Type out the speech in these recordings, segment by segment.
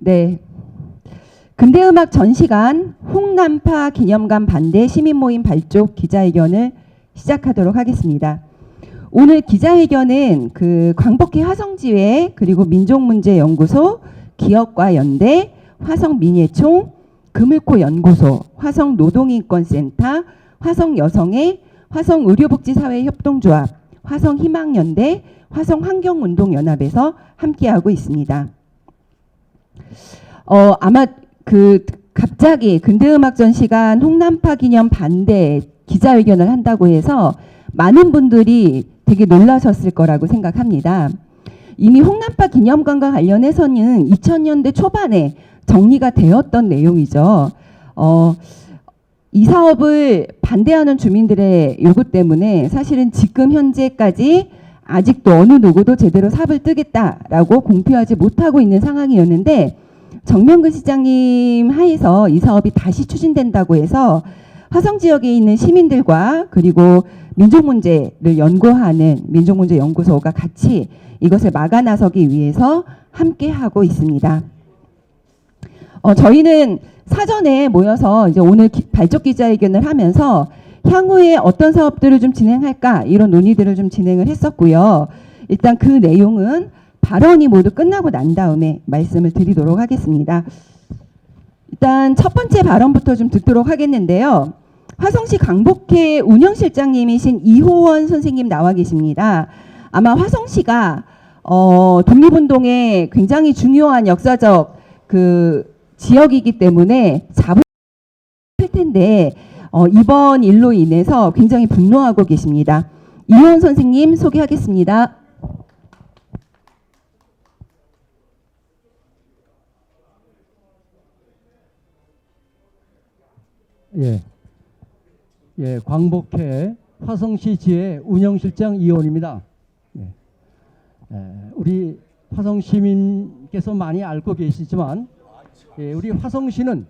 네. 근대음악 전시관 홍남파 기념관 반대 시민모임 발족 기자회견을 시작하도록 하겠습니다. 오늘 기자회견은 그 광복회 화성지회 그리고 민족문제연구소, 기업과 연대, 화성민예총, 금을코 연구소, 화성노동인권센터, 화성여성회, 화성의료복지사회협동조합, 화성희망연대, 화성환경운동연합에서 함께하고 있습니다. 아마 갑자기 근대음악 전시관 홍남파 기념 반대 기자회견을 한다고 해서 많은 분들이 되게 놀라셨을 거라고 생각합니다. 이미 홍남파 기념관과 관련해서는 2000년대 초반에 정리가 되었던 내용이죠. 이 사업을 반대하는 주민들의 요구 때문에 사실은 지금 현재까지 아직도 어느 누구도 제대로 삽을 뜨겠다라고 공표하지 못하고 있는 상황이었는데, 정명근 시장님 하에서 이 사업이 다시 추진된다고 해서 화성 지역에 있는 시민들과 그리고 민족문제를 연구하는 민족문제연구소가 같이 이것을 막아 나서기 위해서 함께하고 있습니다. 저희는 사전에 모여서 이제 오늘 발족 기자회견을 하면서 향후에 어떤 사업들을 좀 진행할까 이런 논의들을 좀 진행을 했었고요. 일단 그 내용은 발언이 모두 끝나고 난 다음에 말씀을 드리도록 하겠습니다. 일단 첫 번째 발언부터 좀 듣도록 하겠는데요. 화성시 광복회 운영실장님이신 이호원 선생님 나와 계십니다. 아마 화성시가 독립운동에 굉장히 중요한 역사적 그 지역이기 때문에 자부할 텐데 이번 일로 인해서 굉장히 분노하고 계십니다. 이호원 선생님 소개하겠습니다. 광복회 화성시 지회 운영실장 이호원입니다. 우리 화성 시민께서 많이 알고 계시지만, 우리 화성시는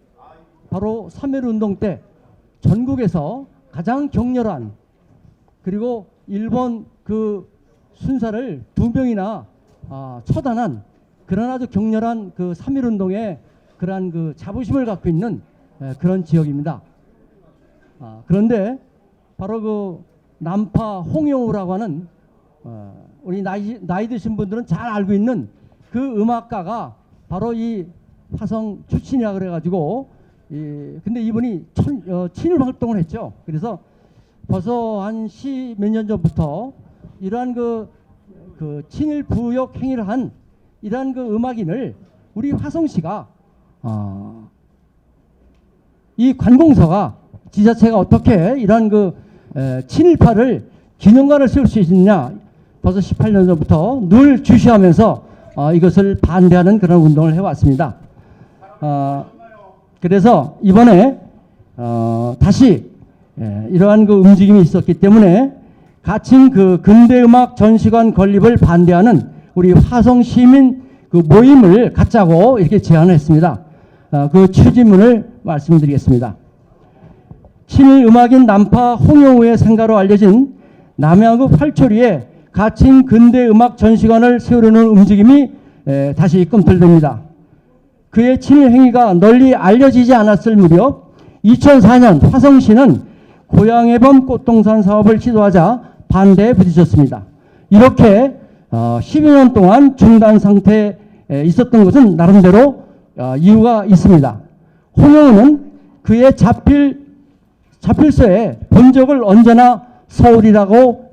바로 3.1운동 때 전국에서 가장 격렬한, 그리고 일본 그 순사를 2명이나 처단한 그런 아주 격렬한 그 3.1운동의 그러한 그 자부심을 갖고 있는 그런 지역입니다. 그런데 바로 그 남파 홍영우라고 하는 우리 나이 드신 분들은 잘 알고 있는 그 음악가가 바로 이 화성 출신이라 그래가지고, 근데 이분이 친일 활동을 했죠. 그래서 벌써 한 몇 년 전부터 이러한 그 친일 부역 행위를 한 이러한 그 음악인을 우리 화성시가 이 관공서가 지자체가 어떻게 이러한 그 친일파를 기념관을 세울 수 있느냐, 벌써 18년 전부터 늘 주시하면서 이것을 반대하는 그런 운동을 해왔습니다. 그래서 이번에 다시 이러한 그 움직임이 있었기 때문에 가칭 그 근대음악 전시관 건립을 반대하는 우리 화성 시민 그 모임을 갖자고 이렇게 제안을 했습니다. 그 취지문을 말씀드리겠습니다. 친일 음악인 남파 홍영우의 생가로 알려진 남양구 팔초리에 가칭 근대음악 전시관을 세우려는 움직임이 다시 꿈틀댑니다. 그의 친일 행위가 널리 알려지지 않았을 무렵 2004년 화성시는 고향해범 꽃동산 사업을 시도하자 반대에 부딪혔습니다. 이렇게 10여 년 동안 중단 상태에 있었던 것은 나름대로 이유가 있습니다. 홍영우는 그의 자필서에 본적을 언제나 서울이라고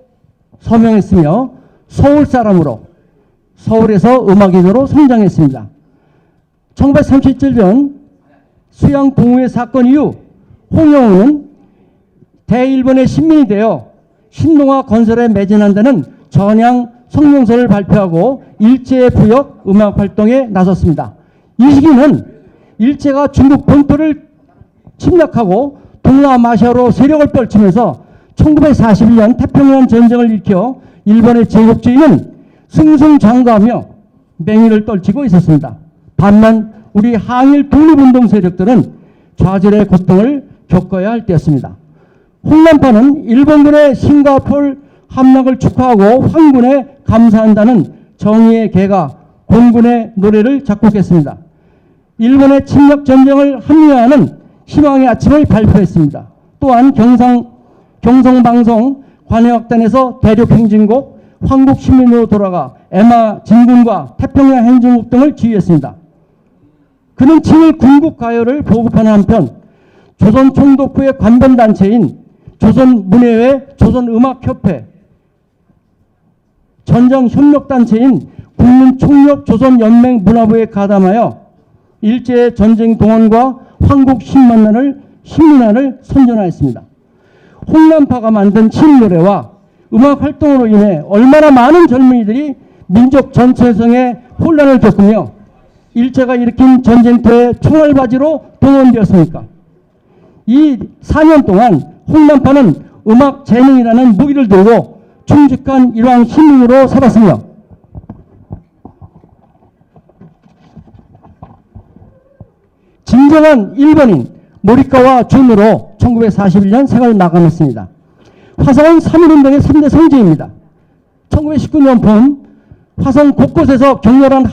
서명했으며 서울 사람으로 서울에서 음악인으로 성장했습니다. 1937년 수양 동우회 사건 이후 홍영우는 대일본의 신민이 되어 신동아 건설에 매진한다는 전향 성명서를 발표하고 일제의 부역 음악 활동에 나섰습니다. 이 시기는 일제가 중국 본토를 침략하고 동남아시아로 세력을 펼치면서 1941년 태평양 전쟁을 일으켜 일본의 제국주의는 승승장구하며 맹위를 떨치고 있었습니다. 반면 우리 항일 독립운동 세력들은 좌절의 고통을 겪어야 할 때였습니다. 홍남파는 일본군의 싱가포르 함락을 축하하고 황군에 감사한다는 정의의 개가 공군의 노래를 작곡했습니다. 일본의 침략 전쟁을 합리화하는 희망의 아침을 발표했습니다. 또한 경성방송 관해악단에서 대륙행진곡, 황국시민으로 돌아가, 에마 진군과 태평양 행진곡 등을 지휘했습니다. 그는 친일 군국가요를 보급하는 한편 조선 총독부의 관변단체인 조선문예회, 조선음악협회, 전장협력단체인 국민총력 조선연맹 문화부에 가담하여 일제의 전쟁 동원과 황국 신문안을 선전하였습니다. 홍남파가 만든 친일 노래와 음악 활동으로 인해 얼마나 많은 젊은이들이 민족 전체성에 혼란을 겪으며 일제가 일으킨 전쟁터에 총알바지로 동원되었습니까? 이 4년 동안 홍남파는 음악 재능이라는 무기를 들고 충직한 일왕 시민으로 살았으며 진정한 일본인 모리카와 준으로 1941년 생을 마감했습니다. 화성은 3.1운동의 3대 성지입니다. 1919년 봄 화성 곳곳에서 격렬한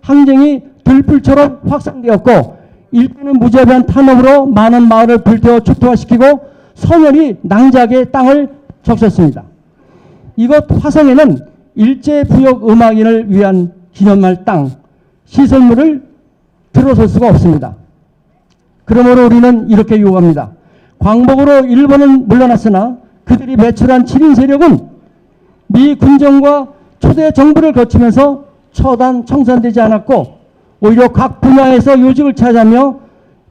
항쟁이 들불처럼 확산되었고 일본은 무자비한 탄압으로 많은 마을을 불태워 초토화시키고 서열이 낭자하게 땅을 적셨습니다. 이곳 화성에는 일제 부역 음악인을 위한 기념할 땅, 시설물을 들어설 수가 없습니다. 그러므로 우리는 이렇게 요구합니다. 광복으로 일본은 물러났으나 그들이 배출한 친일 세력은 미 군정과 초대 정부를 거치면서 처단 청산되지 않았고 오히려 각 분야에서 요직을 차지하며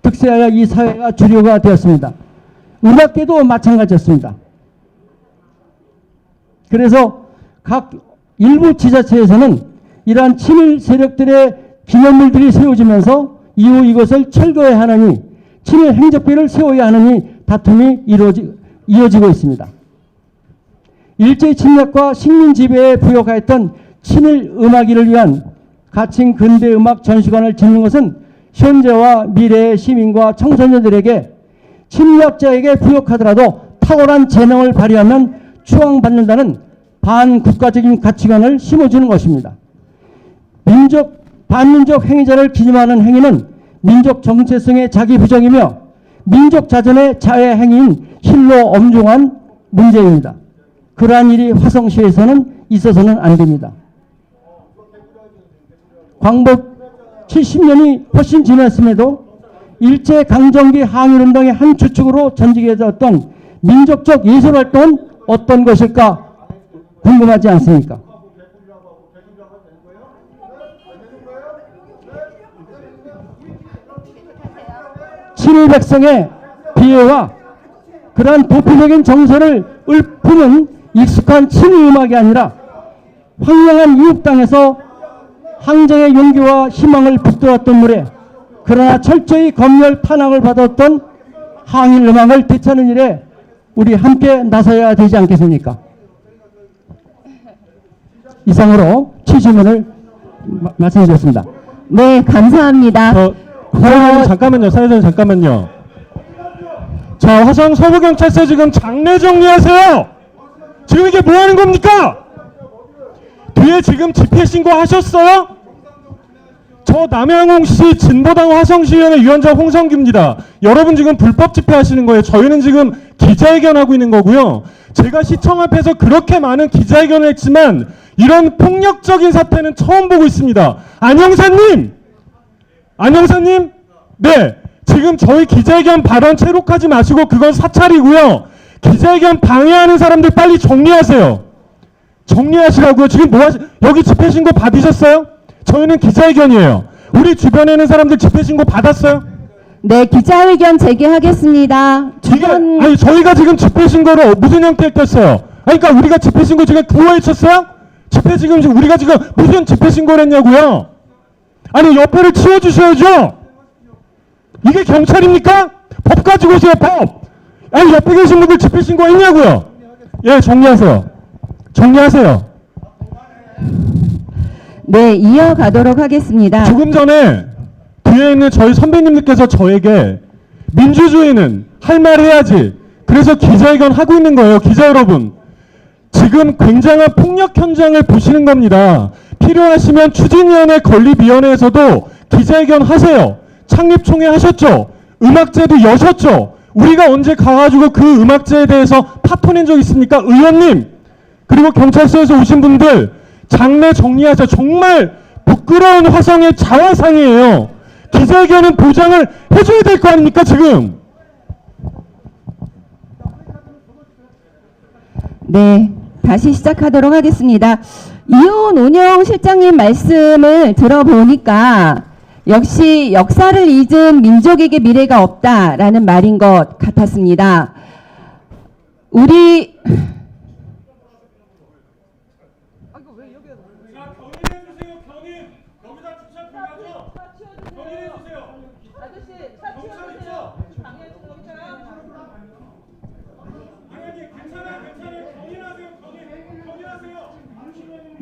득세하여 이 사회가 주류가 되었습니다. 음악계도 마찬가지였습니다. 그래서 각 일부 지자체에서는 이러한 친일 세력들의 기념물들이 세워지면서 이후 이것을 철거해야 하느니 친일 행적비를 세워야 하느니 다툼이 이어지고 있습니다. 일제의 침략과 식민 지배에 부역하였던 친일 음악인을 위한 가칭 근대음악 전시관을 짓는 것은 현재와 미래의 시민과 청소년들에게 침략자에게 부역하더라도 탁월한 재능을 발휘하면 추앙받는다는 반국가적인 가치관을 심어주는 것입니다. 반민족 행위자를 기념하는 행위는 민족 정체성의 자기 부정이며 민족 자존의 자해 행위인 실로 엄중한 문제입니다. 그러한 일이 화성시에서는 있어서는 안 됩니다. 광복 70년이 훨씬 지났음에도 일제강점기 항일운동의 한 주축으로 전직해졌던 민족적 예술활동은 어떤 것일까 궁금하지 않습니까? 친일 백성의 비애와 그러한 도피적인 정서를 읊는 익숙한 친일 음악이 아니라 황량한 이웃 땅에서 항쟁의 용기와 희망을 북돋았던 무대, 그러나 철저히 검열 탄압을 받았던 항일 음악을 되찾는 일에 우리 함께 나서야 되지 않겠습니까? 이상으로 취지문을 말씀드렸습니다. 네, 감사합니다. 사회자님 잠깐만요. 사회자님 잠깐만요. 자, 화성 서부경찰서 지금 장례 정리하세요. 지금 이게 뭐 하는 겁니까? 뒤에 지금 집회 신고 하셨어요? 저 남양홍시 진보당 화성시의회 위원장 홍성규입니다. 여러분 지금 불법 집회 하시는 거예요. 저희는 지금 기자회견 하고 있는 거고요. 제가 시청 앞에서 그렇게 많은 기자회견을 했지만 이런 폭력적인 사태는 처음 보고 있습니다. 안영사님! 안영사님? 네. 지금 저희 기자회견 발언 체록하지 마시고 그건 사찰이고요. 기자회견 방해하는 사람들 빨리 정리하세요. 정리하시라고요. 지금 여기 집회 신고 받으셨어요? 저희는 기자회견이에요. 우리 주변에 있는 사람들 집회 신고 받았어요? 네, 기자회견 재개하겠습니다. 아니 저희가 지금 집회 신고를 무슨 형태를 떴어요? 아니 그러니까 우리가 집회 신고 지금 구호에 쳤어요? 집회 지금 우리가 지금 무슨 집회 신고를 했냐고요? 아니 옆에를 치워주셔야죠. 이게 경찰입니까? 법 가지고 오세요, 법. 아니 옆에 계신 분들 집회 신고 했냐고요? 예, 정리하세요. 정리하세요. 네, 이어가도록 하겠습니다. 조금 전에 뒤에 있는 저희 선배님들께서 저에게 민주주의는 할 말 해야지. 그래서 기자회견 하고 있는 거예요. 기자 여러분. 지금 굉장한 폭력 현장을 보시는 겁니다. 필요하시면 추진위원회 건립위원회에서도 기자회견 하세요. 창립총회 하셨죠? 음악제도 여셨죠? 우리가 언제 가가지고 그 음악제에 대해서 파토낸 적 있습니까? 의원님, 그리고 경찰서에서 오신 분들, 장례 정리하자. 정말 부끄러운 화성의 자화상이에요. 기자회견은 보장을 해줘야 될 거 아닙니까, 지금? 네, 다시 시작하도록 하겠습니다. 이혼 운영 실장님 말씀을 들어보니까 역시 역사를 잊은 민족에게 미래가 없다라는 말인 것 같았습니다. 우리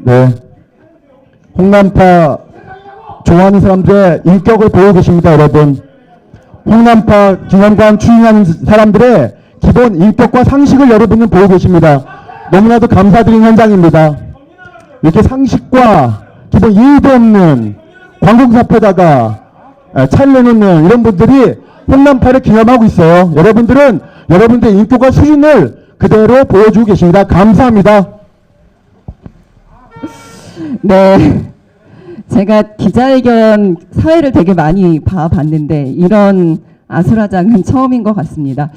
네. 홍남파 좋아하는 사람들의 인격을 보고 계십니다, 여러분. 홍남파 기념관 추진하는 사람들의 기본 인격과 상식을 여러분은 보고 계십니다. 너무나도 감사드리는 현장입니다. 이렇게 상식과 기본 이의도 없는 관공사표다가 차를 내놓는 이런 분들이 홍남파를 기념하고 있어요. 여러분들은 여러분들의 인격과 수준을 그대로 보여주고 계십니다. 감사합니다. 네, 제가 기자회견 사회를 되게 많이 봐봤는데 이런 아수라장은 처음인 것 같습니다.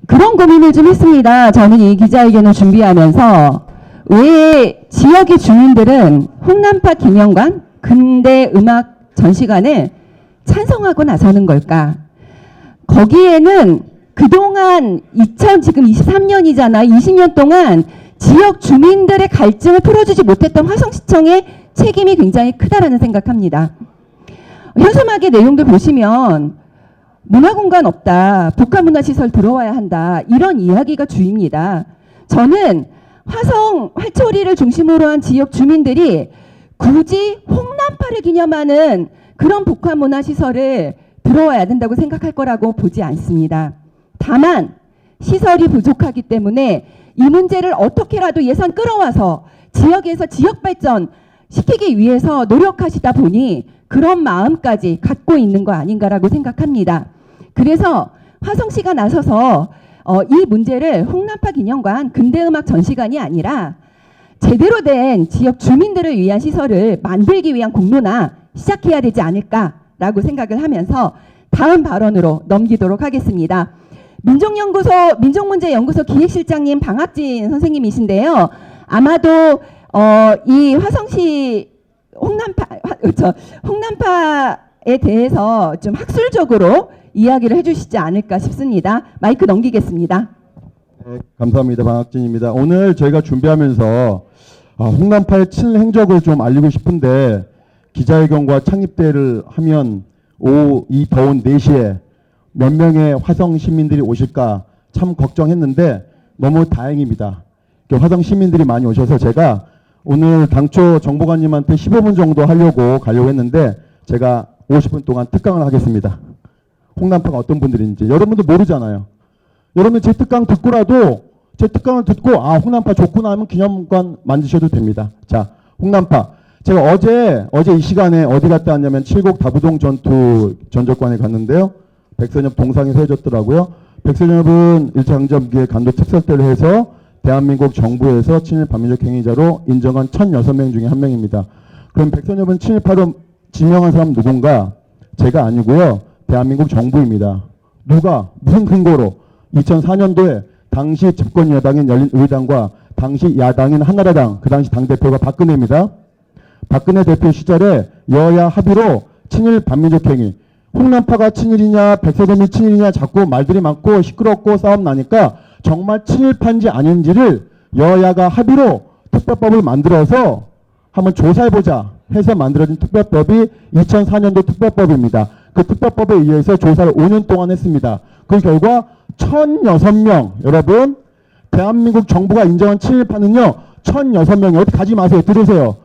그런 고민을 좀 했습니다. 저는 이 기자회견을 준비하면서 왜 지역의 주민들은 홍남파 기념관 근대 음악 전시관을 찬성하고 나서는 걸까? 거기에는 그동안 지금 23년이잖아. 20년 동안 지역 주민들의 갈증을 풀어주지 못했던 화성시청의 책임이 굉장히 크다라는 생각합니다. 현수막의 내용들 보시면 문화공간 없다, 복합문화시설 들어와야 한다, 이런 이야기가 주입니다. 저는 화성, 활초리를 중심으로 한 지역 주민들이 굳이 홍남파를 기념하는 그런 복합문화시설을 들어와야 된다고 생각할 거라고 보지 않습니다. 다만 시설이 부족하기 때문에 이 문제를 어떻게라도 예산 끌어와서 지역에서 지역 발전 시키기 위해서 노력하시다 보니 그런 마음까지 갖고 있는 거 아닌가라고 생각합니다. 그래서 화성시가 나서서 이 문제를 홍남파 기념관 근대음악 전시관이 아니라 제대로 된 지역 주민들을 위한 시설을 만들기 위한 공로나 시작해야 되지 않을까라고 생각을 하면서 다음 발언으로 넘기도록 하겠습니다. 민족문제연구소 기획실장님 방학진 선생님이신데요. 아마도 이 화성시 홍남파에 대해서 좀 학술적으로 이야기를 해주시지 않을까 싶습니다. 마이크 넘기겠습니다. 네, 감사합니다. 방학진입니다. 오늘 저희가 준비하면서 홍남파의 친일행적을 좀 알리고 싶은데 기자회견과 창립대회를 하면 오후 이 더운 4시에 몇 명의 화성 시민들이 오실까 참 걱정했는데 너무 다행입니다. 화성 시민들이 많이 오셔서 제가 오늘 당초 정보관님한테 15분 정도 가려고 했는데 제가 50분 동안 특강을 하겠습니다. 홍남파가 어떤 분들인지 여러분들 모르잖아요. 여러분 제 특강 듣고라도 제 특강을 듣고 홍남파 좋구나 하면 기념관 만드셔도 됩니다. 자, 홍남파 제가 어제 이 시간에 어디 갔다 왔냐면 칠곡 다부동 전적관에 갔는데요. 백선엽 동상에서 해줬더라고요. 백선엽은 1차 항점기에 간도 특설대를 해서 대한민국 정부에서 친일 반민족 행위자로 인정한 1006명 중에 한 명입니다. 그럼 백선엽은 친일파로 지명한 사람 누군가? 제가 아니고요. 대한민국 정부입니다. 누가 무슨 근거로 2004년도에 당시 집권 여당인 열린우리당과 당시 야당인 한나라당 그 당시 당대표가 박근혜입니다. 박근혜 대표 시절에 여야 합의로 친일 반민족 행위 홍남파가 친일이냐 백선엽이 친일이냐 자꾸 말들이 많고 시끄럽고 싸움 나니까 정말 친일파인지 아닌지를 여야가 합의로 특별법을 만들어서 한번 조사해보자 해서 만들어진 특별법이 2004년도 특별법입니다. 그 특별법에 의해서 조사를 5년 동안 했습니다. 그 결과 1006명 여러분 대한민국 정부가 인정한 친일파는요 1006명 어디 가지 마세요. 들으세요.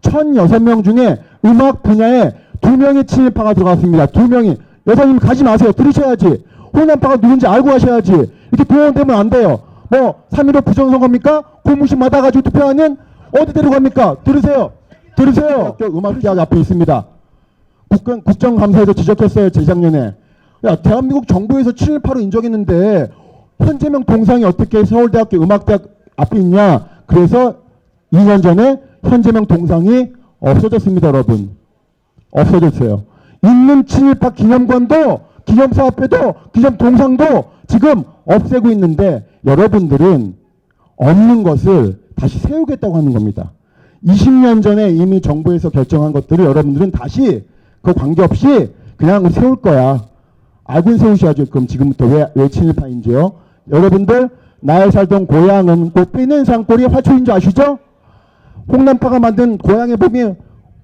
1006명 중에 음악 분야에 2명의 친일파가 들어갔습니다. 2명이. 여사님 가지 마세요. 들으셔야지. 홍남파가 누군지 알고 가셔야지. 이렇게 동원되면 안 돼요. 3.15 부정선거입니까? 고무신 맞아가지고 투표하는 어디 데려갑니까? 들으세요. 음악대학 앞에 있습니다. 국정감사에서 지적했어요. 재작년에. 야, 대한민국 정부에서 7.18로 인정했는데 현재명 동상이 어떻게 서울대학교 음악대학 앞에 있냐. 그래서 2년 전에 현재명 동상이 없어졌습니다. 여러분. 없어졌어요. 있는 7.18 기념관도 기념사업회도 기념동상도 지금 없애고 있는데 여러분들은 없는 것을 다시 세우겠다고 하는 겁니다. 20년 전에 이미 정부에서 결정한 것들을 여러분들은 다시 그 관계없이 그냥 세울 거야. 알고는 세우셔야죠. 그럼 지금부터 왜 7.18인지요? 여러분들 나의 살던 고향은 꽃피는 산골이 화초인 줄 아시죠? 홍남파가 만든 고향의 봄이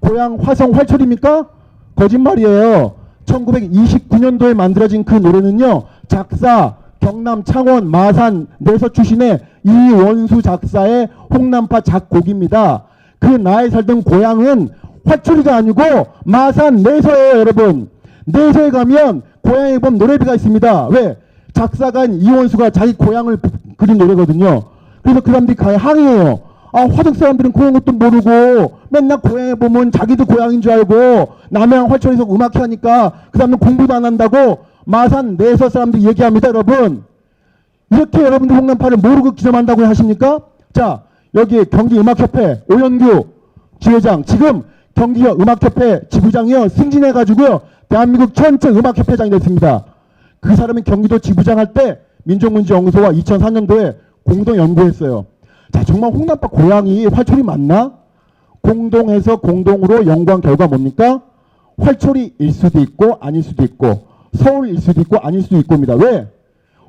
고향 화성 활철입니까? 거짓말이에요. 1929년도에 만들어진 그 노래는요. 작사 경남 창원 마산 내서 출신의 이원수 작사의 홍남파 작곡입니다. 그 나의 살던 고향은 화초리가 아니고 마산 내서예요. 여러분. 내서에 가면 고향에 보면 노래비가 있습니다. 왜? 작사가인 이원수가 자기 고향을 그린 노래거든요. 그래서 그 사람들이 항의해요. 아, 화성 사람들은 그런 것도 모르고 맨날 고향에 보면 자기도 고향인 줄 알고 남양 활천에서 음악회 하니까 그 사람은 공부도 안 한다고 마산 내서 사람들이 얘기합니다. 여러분. 이렇게 여러분들 홍남파를 모르고 기념한다고 하십니까? 자, 여기 경기음악협회 오연규 지회장, 지금 경기음악협회 지부장이요 승진해가지고요 대한민국 전체 음악협회장이 됐습니다. 그 사람이 경기도 지부장 할 때 민족문제연구소와 2004년도에 공동 연구했어요. 자, 정말 홍남파 고향이 활초리 맞나? 공동해서 공동으로 연구한 결과 뭡니까? 활초리일 수도 있고 아닐 수도 있고 서울일 수도 있고 아닐 수도 있고입니다. 왜?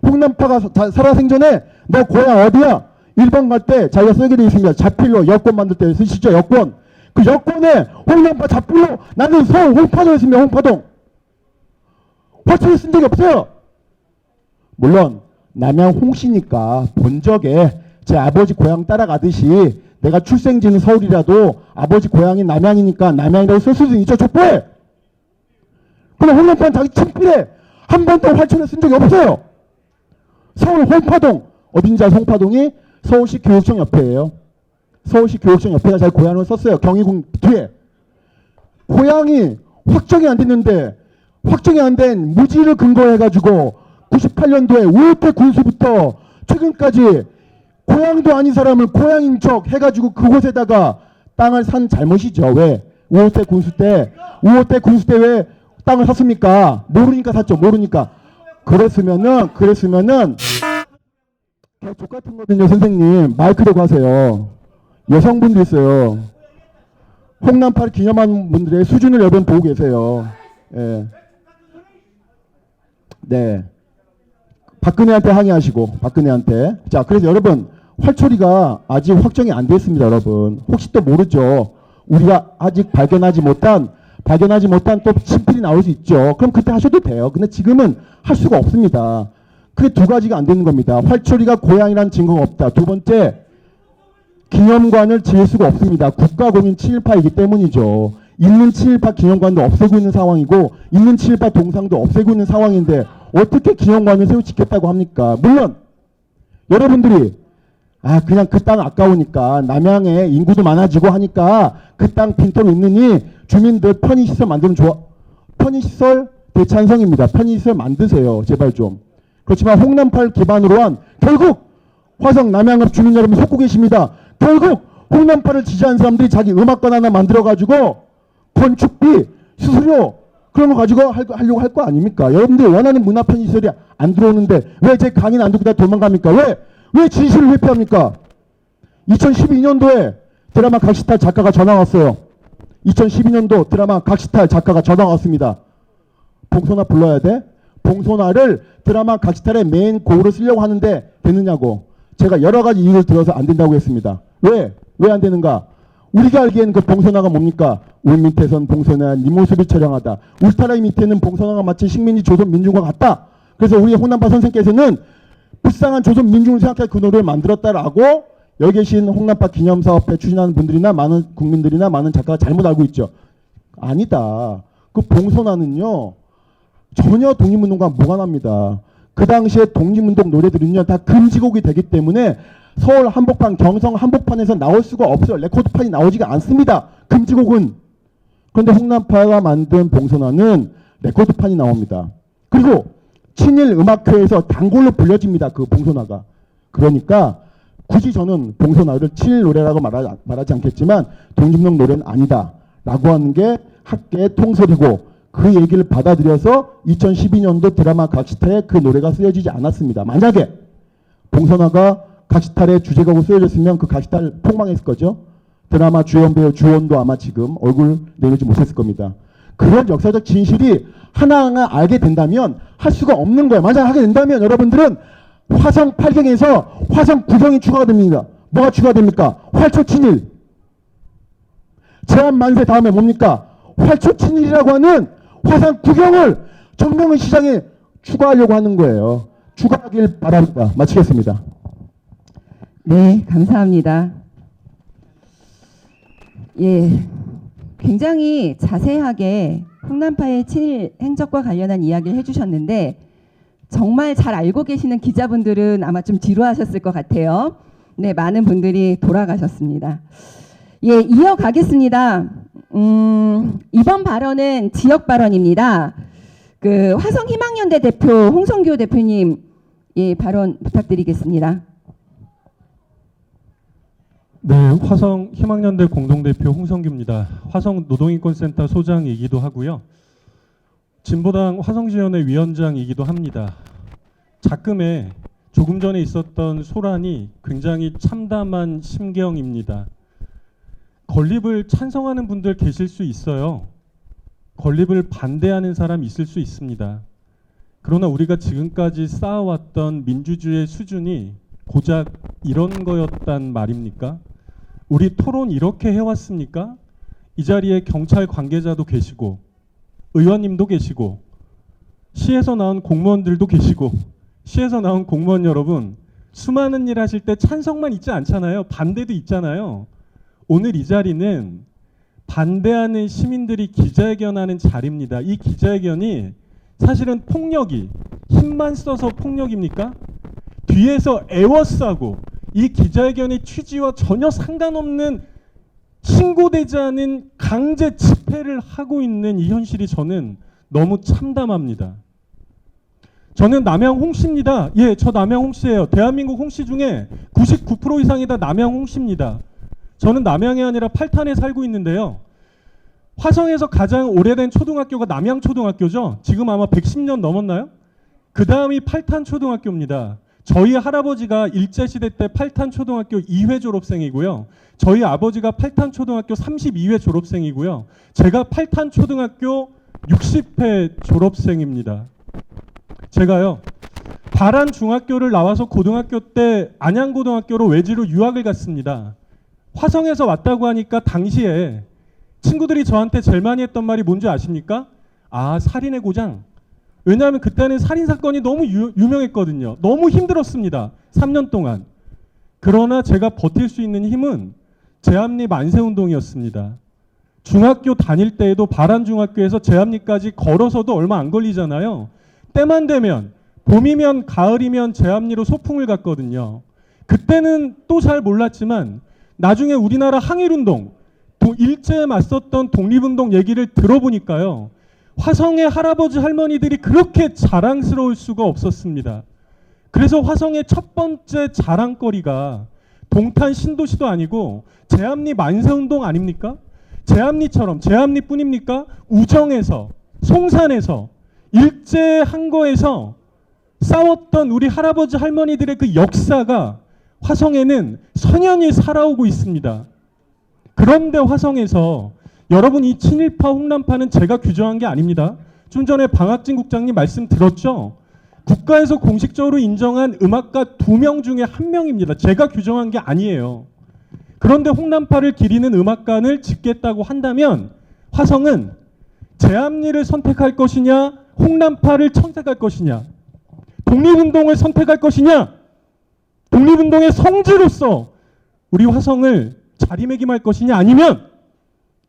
홍남파가 살아생전에 너 고향 어디야? 1번 갈 때 자기가 쓰게 되어 있습니다. 자필로 여권 만들 때 쓰시죠. 여권. 그 여권에 홍남파 자필로 나는 서울 홍파동에 있습니다. 홍파동. 활초리 쓴 적이 없어요. 물론 남양 홍씨니까 본 적에 제 아버지 고향 따라가듯이 내가 출생지는 서울이라도 아버지 고향이 남양이니까 남양이라고 쓸 수도 있죠. 족보에. 근데 홍남파는 자기 친필에 한 번도 활초리 쓴 적이 없어요. 서울 홍파동. 어딘지 아세요? 홍파동이 서울시 교육청 옆에예요. 서울시 교육청 옆에다 자기 고향을 썼어요. 경희궁 뒤에. 고향이 확정이 안 됐는데 확정이 안 된 무지를 근거해가지고 98년도에 우호태 군수부터 최근까지 고향도 아닌 사람을 고향인 척 해가지고 그곳에다가 땅을 산 잘못이죠. 왜? 우호태 군수 때 왜 땅을 샀습니까? 모르니까 샀죠. 모르니까. 그랬으면은 개족 같은 거든요. 선생님 마이크 대고 하세요. 여성분도 있어요. 홍남파를 기념한 분들의 수준을 여러분 보고 계세요. 예. 네. 박근혜한테 항의하시고 박근혜한테. 자, 그래서 여러분 활초리가 아직 확정이 안 됐습니다. 여러분 혹시 또 모르죠. 우리가 아직 발견하지 못한 또 친필이 나올 수 있죠. 그럼 그때 하셔도 돼요. 근데 지금은 할 수가 없습니다. 그게 두 가지가 안 되는 겁니다. 활초리가 고향이라는 증거가 없다. 두 번째, 기념관을 지을 수가 없습니다. 국가공인 7.18이기 때문이죠. 있는 7.18 기념관도 없애고 있는 상황이고 있는 7.18 동상도 없애고 있는 상황인데 어떻게 기념관을 새로 짓겠다고 합니까? 물론 여러분들이 그냥 그 땅 아까우니까 남양에 인구도 많아지고 하니까 그 땅 빈털 있느니 주민들 편의시설 만들면 좋아. 편의시설 대찬성입니다. 편의시설 만드세요. 제발 좀. 그렇지만 홍남파를 기반으로 한 결국 화성 남양읍 주민 여러분 속고 계십니다. 결국 홍남파를 지지하는 사람들이 자기 음악관 하나 만들어가지고 건축비, 수수료 그런 거 가지고 하려고 할 거 아닙니까? 여러분들이 원하는 문화 편의시설이 안 들어오는데 왜 제 강의는 안 듣고 다 도망갑니까? 왜 진실을 회피합니까? 2012년도에 드라마 각시탈 작가가 전화 왔어요. 2012년도 드라마 각시탈 작가가 전화 왔습니다. 봉선화 불러야 돼? 봉선화를 드라마 각시탈의 메인 곡으로 쓰려고 하는데 되느냐고. 제가 여러 가지 이유를 들어서 안 된다고 했습니다. 왜 안 되는가? 우리가 알기에는 그 봉선화가 뭡니까? 울 밑에선 봉선화 네 모습이 처량하다. 울타리 밑에는 봉선화가 마치 식민지 조선 민중과 같다. 그래서 우리 홍남파 선생께서는 불쌍한 조선 민중을 생각해 그 노래를 만들었다라고 여기 계신 홍남파 기념사업회 추진하는 분들이나 많은 국민들이나 많은 작가가 잘못 알고 있죠. 아니다. 그 봉선화는요 전혀 독립운동과 무관합니다. 그 당시에 독립운동 노래들은요 다 금지곡이 되기 때문에 서울 한복판 경성 한복판에서 나올 수가 없어요. 레코드판이 나오지가 않습니다. 금지곡은. 그런데 홍남파가 만든 봉선화는 레코드판이 나옵니다. 그리고 친일 음악회에서 단골로 불려집니다. 그 봉선화가. 그러니까 굳이 저는 봉선화를 친일 노래라고 말하지 않겠지만 독립운동 노래는 아니다 라고 하는 게 학계의 통설이고, 그 얘기를 받아들여서 2012년도 드라마 각시탈에 그 노래가 쓰여지지 않았습니다. 만약에 봉선화가 각시탈의 주제곡으로 쓰여졌으면 그 각시탈 폭망했을 거죠. 드라마 주연 배우 주원도 아마 지금 얼굴 내밀지 못했을 겁니다. 그런 역사적 진실이 하나하나 알게 된다면 할 수가 없는 거예요. 만약 하게 된다면 여러분들은 화성 8경에서 화성 9경이 추가가 됩니다. 뭐가 추가가 됩니까? 활초 친일. 제한 만세 다음에 뭡니까? 활초 친일이라고 하는 화성 9경을 정명훈 시장에 추가하려고 하는 거예요. 추가하길 바랍니다. 마치겠습니다. 네, 감사합니다. 예, 굉장히 자세하게 홍남파의 친일 행적과 관련한 이야기를 해주셨는데 정말 잘 알고 계시는 기자분들은 아마 좀 지루하셨을 것 같아요. 네, 많은 분들이 돌아가셨습니다. 예, 이어가겠습니다. 이번 발언은 지역 발언입니다. 그 화성희망연대 대표 홍성교 대표님, 예, 발언 부탁드리겠습니다. 네, 화성 희망연대 공동대표 홍성규입니다. 화성 노동인권센터 소장이기도 하고요. 진보당 화성지원회 위원장이기도 합니다. 작금에 조금 전에 있었던 소란이 굉장히 참담한 심경입니다. 건립을 찬성하는 분들 계실 수 있어요. 건립을 반대하는 사람 있을 수 있습니다. 그러나 우리가 지금까지 쌓아왔던 민주주의의 수준이 고작 이런 거였단 말입니까? 우리 토론 이렇게 해왔습니까? 이 자리에 경찰 관계자도 계시고 의원님도 계시고 시에서 나온 공무원들도 계시고, 시에서 나온 공무원 여러분, 수많은 일 하실 때 찬성만 있지 않잖아요. 반대도 있잖아요. 오늘 이 자리는 반대하는 시민들이 기자회견하는 자리입니다. 이 기자회견이 사실은 폭력이 힘만 써서 폭력입니까? 뒤에서 애워싸고 이 기자회견의 취지와 전혀 상관없는 신고되지 않은 강제 집회를 하고 있는 이 현실이 저는 너무 참담합니다. 저는 남양 홍씨입니다. 예, 저 남양 홍씨예요. 대한민국 홍씨 중에 99% 이상이 다 남양 홍씨입니다. 저는 남양이 아니라 팔탄에 살고 있는데요. 화성에서 가장 오래된 초등학교가 남양초등학교죠. 지금 아마 110년 넘었나요? 그 다음이 팔탄초등학교입니다. 저희 할아버지가 일제시대 때 팔탄초등학교 2회 졸업생이고요. 저희 아버지가 팔탄초등학교 32회 졸업생이고요. 제가 팔탄초등학교 60회 졸업생입니다. 제가요, 바란중학교를 나와서 고등학교 때 안양고등학교로 외지로 유학을 갔습니다. 화성에서 왔다고 하니까 당시에 친구들이 저한테 제일 많이 했던 말이 뭔지 아십니까? 아, 살인의 고장. 왜냐하면 그때는 살인사건이 너무 유명했거든요. 너무 힘들었습니다. 3년 동안. 그러나 제가 버틸 수 있는 힘은 제합리 만세운동이었습니다. 중학교 다닐 때에도 바란중학교에서 제합리까지 걸어서도 얼마 안 걸리잖아요. 때만 되면 봄이면 가을이면 제합리로 소풍을 갔거든요. 그때는 또 잘 몰랐지만 나중에 우리나라 항일운동, 일제에 맞섰던 독립운동 얘기를 들어보니까요. 화성의 할아버지 할머니들이 그렇게 자랑스러울 수가 없었습니다. 그래서 화성의 첫 번째 자랑거리가 동탄 신도시도 아니고 제합리 만세운동 아닙니까? 제합리처럼, 제합리뿐입니까? 우정에서, 송산에서, 일제 항거에서 싸웠던 우리 할아버지 할머니들의 그 역사가 화성에는 선연히 살아오고 있습니다. 그런데 화성에서 여러분, 이 친일파 홍남파는 제가 규정한 게 아닙니다. 좀 전에 방학진 국장님 말씀 들었죠? 국가에서 공식적으로 인정한 음악가 2명 중에 1명입니다. 제가 규정한 게 아니에요. 그런데 홍남파를 기리는 음악관을 짓겠다고 한다면 화성은 제합리를 선택할 것이냐, 홍남파를 선택할 것이냐, 독립운동을 선택할 것이냐, 독립운동의 성지로서 우리 화성을 자리매김할 것이냐, 아니면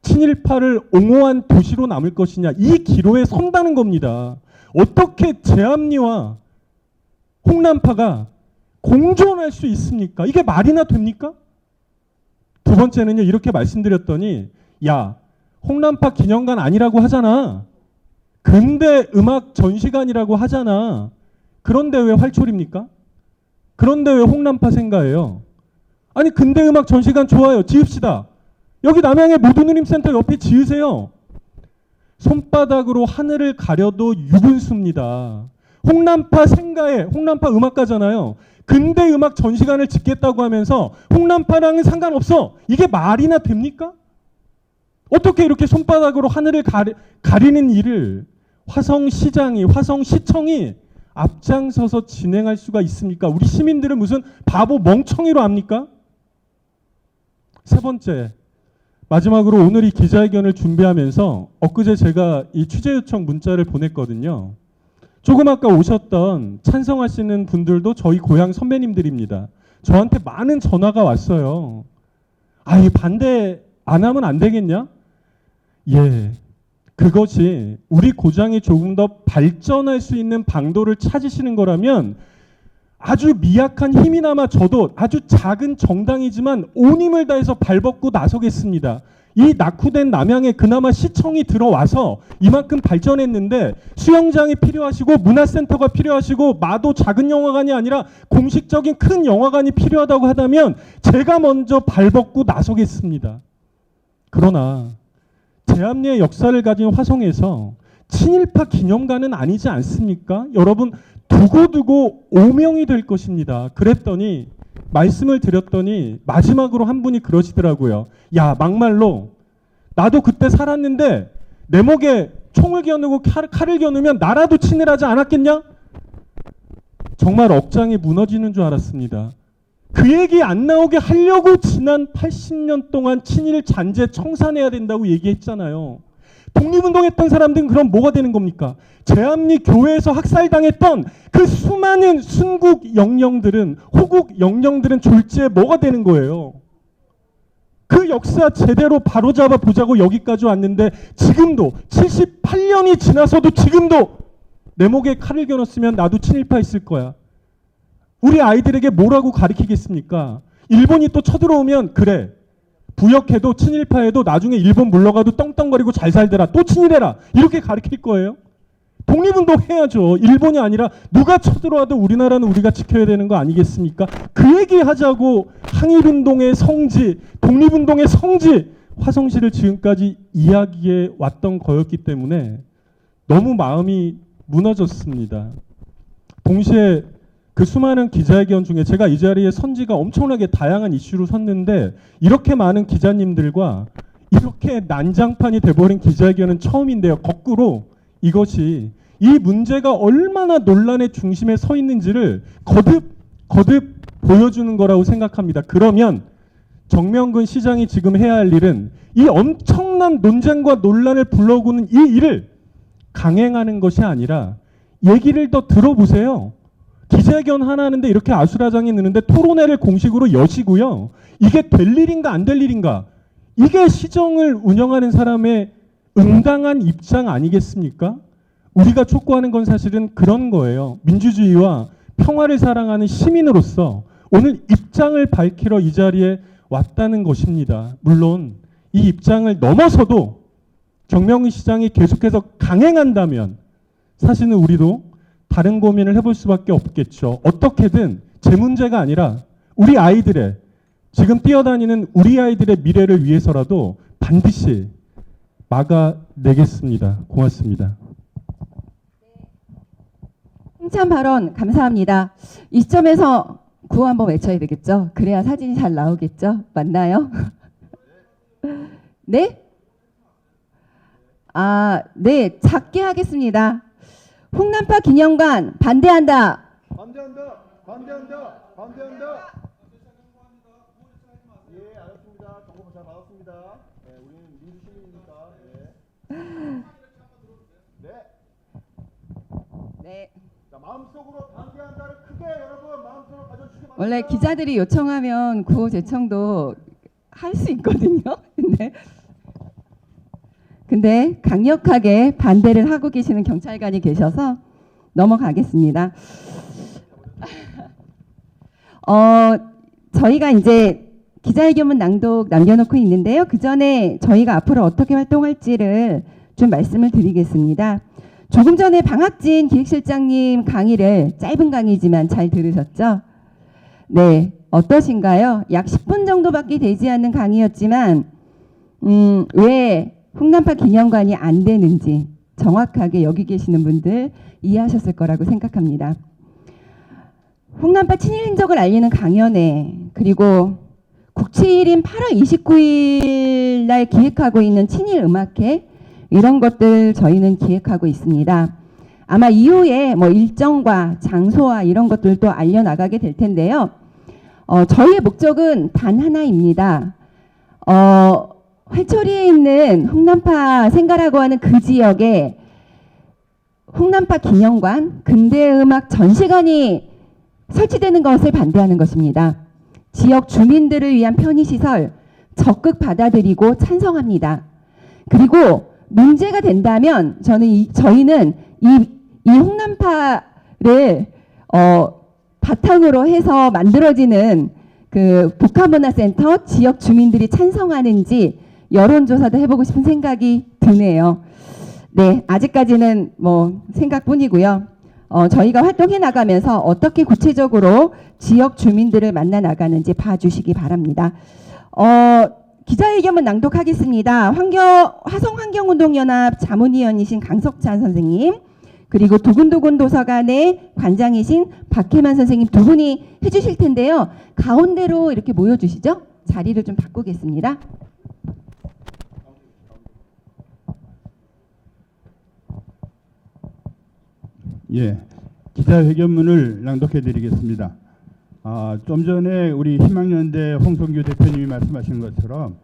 친일파를 옹호한 도시로 남을 것이냐, 이 기로에 선다는 겁니다. 어떻게 제합리와 홍남파가 공존할 수 있습니까? 이게 말이나 됩니까? 두 번째는요, 이렇게 말씀드렸더니, 야, 홍남파 기념관 아니라고 하잖아. 근대 음악 전시관이라고 하잖아. 그런데 왜 활초립니까? 그런데 왜 홍남파 생가예요? 아니 근대 음악 전시관 좋아요. 지읍시다. 여기 남양의 모두누림센터 옆에 지으세요. 손바닥으로 하늘을 가려도 유분수입니다. 홍남파 생가에 홍남파 음악가잖아요. 근대 음악 전시관을 짓겠다고 하면서 홍남파랑은 상관없어. 이게 말이나 됩니까? 어떻게 이렇게 손바닥으로 하늘을 가리는 일을 화성시장이 화성시청이 앞장서서 진행할 수가 있습니까? 우리 시민들은 무슨 바보 멍청이로 압니까? 세 번째, 마지막으로 오늘 이 기자회견을 준비하면서 엊그제 제가 이 취재 요청 문자를 보냈거든요. 조금 아까 오셨던 찬성하시는 분들도 저희 고향 선배님들입니다. 저한테 많은 전화가 왔어요. 아이 반대 안 하면 안 되겠냐? 예, 그것이 우리 고장이 조금 더 발전할 수 있는 방도를 찾으시는 거라면 아주 미약한 힘이나마 저도 아주 작은 정당이지만 온 힘을 다해서 발벗고 나서겠습니다. 이 낙후된 남양에 그나마 시청이 들어와서 이만큼 발전했는데 수영장이 필요하시고 문화센터가 필요하시고 마도 작은 영화관이 아니라 공식적인 큰 영화관이 필요하다고 하다면 제가 먼저 발벗고 나서겠습니다. 그러나 제암리의 역사를 가진 화성에서 친일파 기념관은 아니지 않습니까? 여러분 두고두고 오명이 될 것입니다. 그랬더니 말씀을 드렸더니 마지막으로 한 분이 그러시더라고요. 야 막말로 나도 그때 살았는데 내 목에 총을 겨누고 칼을 겨누면 나라도 친일하지 않았겠냐? 정말 억장이 무너지는 줄 알았습니다. 그 얘기 안 나오게 하려고 지난 80년 동안 친일 잔재 청산해야 된다고 얘기했잖아요. 독립운동했던 사람들은 그럼 뭐가 되는 겁니까? 제암리 교회에서 학살당했던 그 수많은 순국 영령들은 호국 영령들은 졸지에 뭐가 되는 거예요? 그 역사 제대로 바로잡아 보자고 여기까지 왔는데 지금도 78년이 지나서도 지금도 내 목에 칼을 겨눴으면 나도 친일파 했을 거야. 우리 아이들에게 뭐라고 가르치겠습니까? 일본이 또 쳐들어오면 그래. 부역해도 친일파해도 나중에 일본 물러가도 떵떵거리고 잘 살더라. 또 친일해라. 이렇게 가르칠 거예요? 독립운동 해야죠. 일본이 아니라 누가 쳐들어와도 우리나라는 우리가 지켜야 되는 거 아니겠습니까? 그 얘기 하자고 항일운동의 성지, 독립운동의 성지 화성시를 지금까지 이야기해 왔던 거였기 때문에 너무 마음이 무너졌습니다. 동시에 그 수많은 기자회견 중에 제가 이 자리에 선지가 엄청나게 다양한 이슈로 섰는데 이렇게 많은 기자님들과 이렇게 난장판이 돼버린 기자회견은 처음인데요. 거꾸로 이것이 이 문제가 얼마나 논란의 중심에 서 있는지를 거듭 보여주는 거라고 생각합니다. 그러면 정명근 시장이 지금 해야 할 일은 이 엄청난 논쟁과 논란을 불러오는 이 일을 강행하는 것이 아니라 얘기를 더 들어보세요. 기자회견 하나 하는데 이렇게 아수라장이 느는데 토론회를 공식으로 여시고요. 이게 될 일인가 안 될 일인가? 이게 시정을 운영하는 사람의 응당한 입장 아니겠습니까? 우리가 촉구하는 건 사실은 그런 거예요. 민주주의와 평화를 사랑하는 시민으로서 오늘 입장을 밝히러 이 자리에 왔다는 것입니다. 물론 이 입장을 넘어서도 정명근 시장이 계속해서 강행한다면 사실은 우리도 다른 고민을 해볼 수밖에 없겠죠. 어떻게든 제 문제가 아니라 우리 아이들의 지금 뛰어다니는 우리 아이들의 미래를 위해서라도 반드시 막아내겠습니다. 고맙습니다. 칭찬 발언 감사합니다. 이 시점에서 구호 한번 외쳐야 되겠죠? 그래야 사진이 잘 나오겠죠? 맞나요? 네? 네, 작게 하겠습니다. 홍남파 기념관 반대한다. 반대한다. 반대한다. 반대한다. 예, 알았습니다. 정보 잘 받았습니다. 네, 우리는 민주 시민이니까. 네. 네. 자, 마음속으로 반대한다를 크게 여러분 마음속으로 가져주시기 바랍니다. 원래 기자들이 요청하면 구호 제청도 할 수 있거든요. 근데 강력하게 반대를 하고 계시는 경찰관이 계셔서 넘어가겠습니다. 저희가 이제 기자회견문 낭독 남겨놓고 있는데요. 그 전에 저희가 앞으로 어떻게 활동할지를 좀 말씀을 드리겠습니다. 조금 전에 방학진 기획실장님 강의를 짧은 강의지만 잘 들으셨죠? 네, 어떠신가요? 약 10분 정도밖에 되지 않는 강의였지만 왜 홍남파 기념관이 안 되는지 정확하게 여기 계시는 분들 이해하셨을 거라고 생각합니다. 홍남파 친일 행적을 알리는 강연회 그리고 국치일인 8월 29일 날 기획하고 있는 친일 음악회 이런 것들 저희는 기획하고 있습니다. 아마 이후에 뭐 일정과 장소와 이런 것들도 알려나가게 될 텐데요. 저희의 목적은 단 하나입니다. 활초리에 있는 홍남파 생가라고 하는 그 지역에 홍남파 기념관, 근대음악 전시관이 설치되는 것을 반대하는 것입니다. 지역 주민들을 위한 편의시설 적극 받아들이고 찬성합니다. 그리고 문제가 된다면 저희는 이 홍남파를 바탕으로 해서 만들어지는 그 복합문화센터 지역 주민들이 찬성하는지 여론조사도 해보고 싶은 생각이 드네요. 네, 아직까지는 뭐 생각뿐이고요. 저희가 활동해 나가면서 어떻게 구체적으로 지역 주민들을 만나 나가는지 봐주시기 바랍니다. 기자회견문 낭독하겠습니다. 화성환경운동연합 자문위원이신 강석찬 선생님, 그리고 두근두근 도서관의 관장이신 박혜만 선생님 두 분이 해주실 텐데요. 가운데로 이렇게 모여주시죠. 자리를 좀 바꾸겠습니다. 예, 기자회견문을 낭독해 드리겠습니다. 좀 전에 우리 희망연대 홍성규 대표님이 말씀하신 것처럼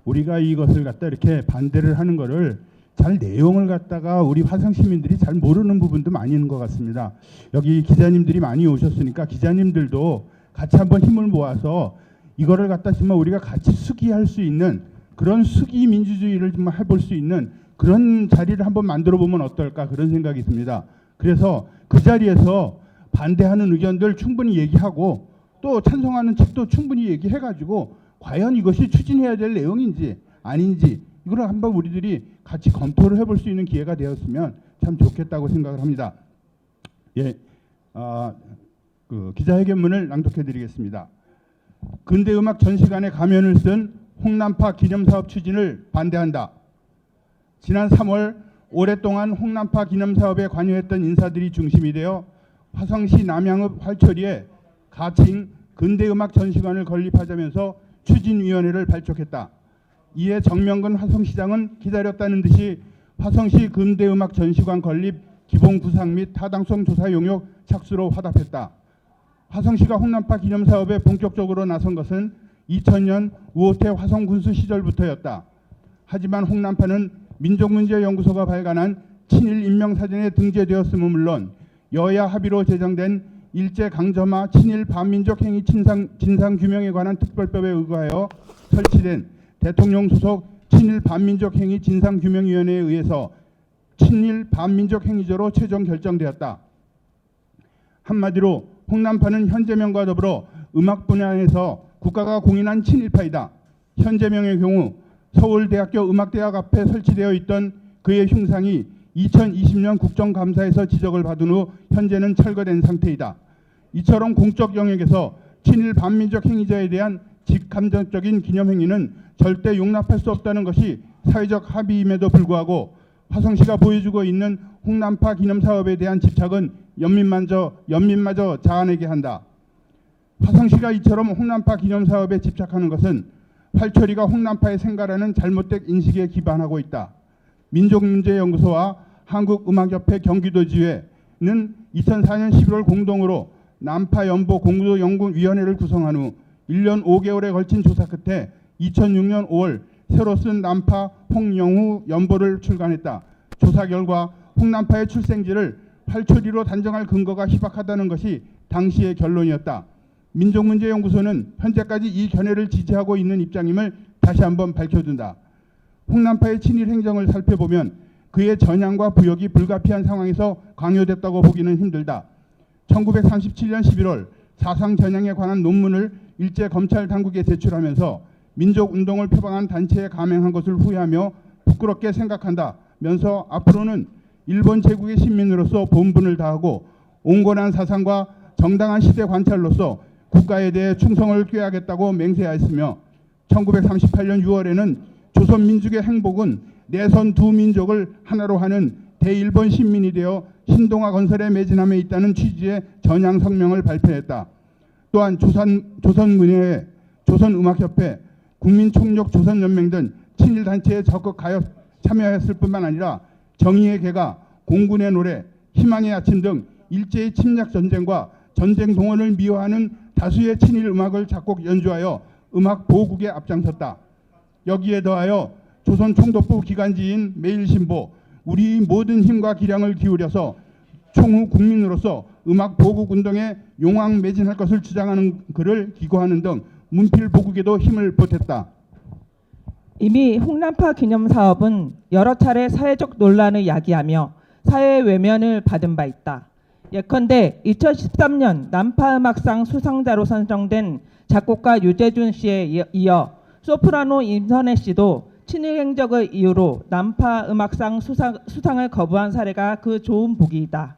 우리가 이것을 갖다 이렇게 반대를 하는 거를 잘 내용을 갖다가 우리 화성 시민들이 잘 모르는 부분도 많이 있는 것 같습니다. 여기 기자님들이 많이 오셨으니까 기자님들도 같이 한번 힘을 모아서 이거를 갖다 정말 우리가 같이 수기할 수 있는 그런 수기 민주주의를 좀 해볼 수 있는 그런 자리를 한번 만들어 보면 어떨까 그런 생각이 듭니다. 그래서 그 자리에서 반대하는 의견들 충분히 얘기하고 또 찬성하는 측도 충분히 얘기해가지고 과연 이것이 추진해야 될 내용인지 아닌지 이걸 한번 우리들이 같이 검토를 해볼 수 있는 기회가 되었으면 참 좋겠다고 생각을 합니다. 예, 그 기자회견문을 낭독해드리겠습니다. 근대음악 전시관에 가면을 쓴 홍남파 기념사업 추진을 반대한다. 지난 3월 오랫동안 홍남파 기념사업에 관여했던 인사들이 중심이 되어 화성시 남양읍 활초리에 가칭 근대음악 전시관을 건립하자면서 추진위원회를 발족했다. 이에 정명근 화성시장은 기다렸다는 듯이 화성시 근대음악 전시관 건립 기본 구상 및 타당성 조사 용역 착수로 화답했다. 화성시가 홍남파 기념사업에 본격적으로 나선 것은 2000년 우호태 화성군수 시절부터였다. 하지만 홍남파는 민족문제연구소가 발간한 친일 인명사전에 등재되었음은 물론 여야 합의로 제정된 일제강점하 친일 반민족 행위 진상규명에 관한 특별법에 의거하여 설치된 대통령 소속 친일 반민족 행위 진상규명위원회에 의해서 친일 반민족 행위죄로 최종 결정되었다. 한마디로 홍남파는 현재명과 더불어 음악 분야에서 국가가 공인한 친일파이다. 현재명의 경우 서울대학교 음악대학 앞에 설치되어 있던 그의 흉상이 2020년 국정감사에서 지적을 받은 후 현재는 철거된 상태이다. 이처럼 공적 영역에서 친일 반민족 행위자에 대한 직감정적인 기념행위는 절대 용납할 수 없다는 것이 사회적 합의임에도 불구하고 화성시가 보여주고 있는 홍남파 기념사업에 대한 집착은 연민마저 자아내게 한다. 화성시가 이처럼 홍남파 기념사업에 집착하는 것은 활초리가 홍남파의 생가라는 잘못된 인식에 기반하고 있다. 민족문제연구소와 한국음악협회 경기도지회는 2004년 11월 공동으로 남파연보 공동연구위원회를 구성한 후 1년 5개월에 걸친 조사 끝에 2006년 5월 새로 쓴 남파 홍영후 연보를 출간했다. 조사 결과 홍남파의 출생지를 활초리로 단정할 근거가 희박하다는 것이 당시의 결론이었다. 민족문제연구소는 현재까지 이 견해를 지지하고 있는 입장임을 다시 한번 밝혀준다. 홍남파의 친일 행정을 살펴보면 그의 전향과 부역이 불가피한 상황에서 강요됐다고 보기는 힘들다. 1937년 11월 사상 전향에 관한 논문을 일제 검찰 당국에 제출하면서 민족운동을 표방한 단체에 감행한 것을 후회하며 부끄럽게 생각한다면서 앞으로는 일본 제국의 시민으로서 본분을 다하고 온건한 사상과 정당한 시대 관찰로서 국가에 대해 충성을 꾀하겠다고 맹세하였으며 1938년 6월에는 조선민족의 행복은 내선 두 민족을 하나로 하는 대일본 신민이 되어 신동아 건설에 매진함에 있다는 취지의 전향 성명을 발표했다. 또한 조선문예회, 조선음악협회, 국민총력 조선연맹 등 친일단체에 적극 참여했을 뿐만 아니라 정의의 개가, 공군의 노래, 희망의 아침 등 일제의 침략 전쟁과 전쟁 동원을 미화하는 다수의 친일 음악을 작곡 연주하여 음악 보국에 앞장섰다. 여기에 더하여 조선 총독부 기관지인 매일신보 우리 모든 힘과 기량을 기울여서 총후 국민으로서 음악 보국 운동에 용왕 매진할 것을 주장하는 글을 기고하는 등 문필 보국에도 힘을 보탰다. 이미 홍남파 기념 사업은 여러 차례 사회적 논란을 야기하며 사회 외면을 받은 바 있다. 예컨대 2013년 남파음악상 수상자로 선정된 작곡가 유재준 씨에 이어 소프라노 임선혜 씨도 친일 행적을 이유로 남파음악상 수상을 거부한 사례가 그 좋은 보기이다.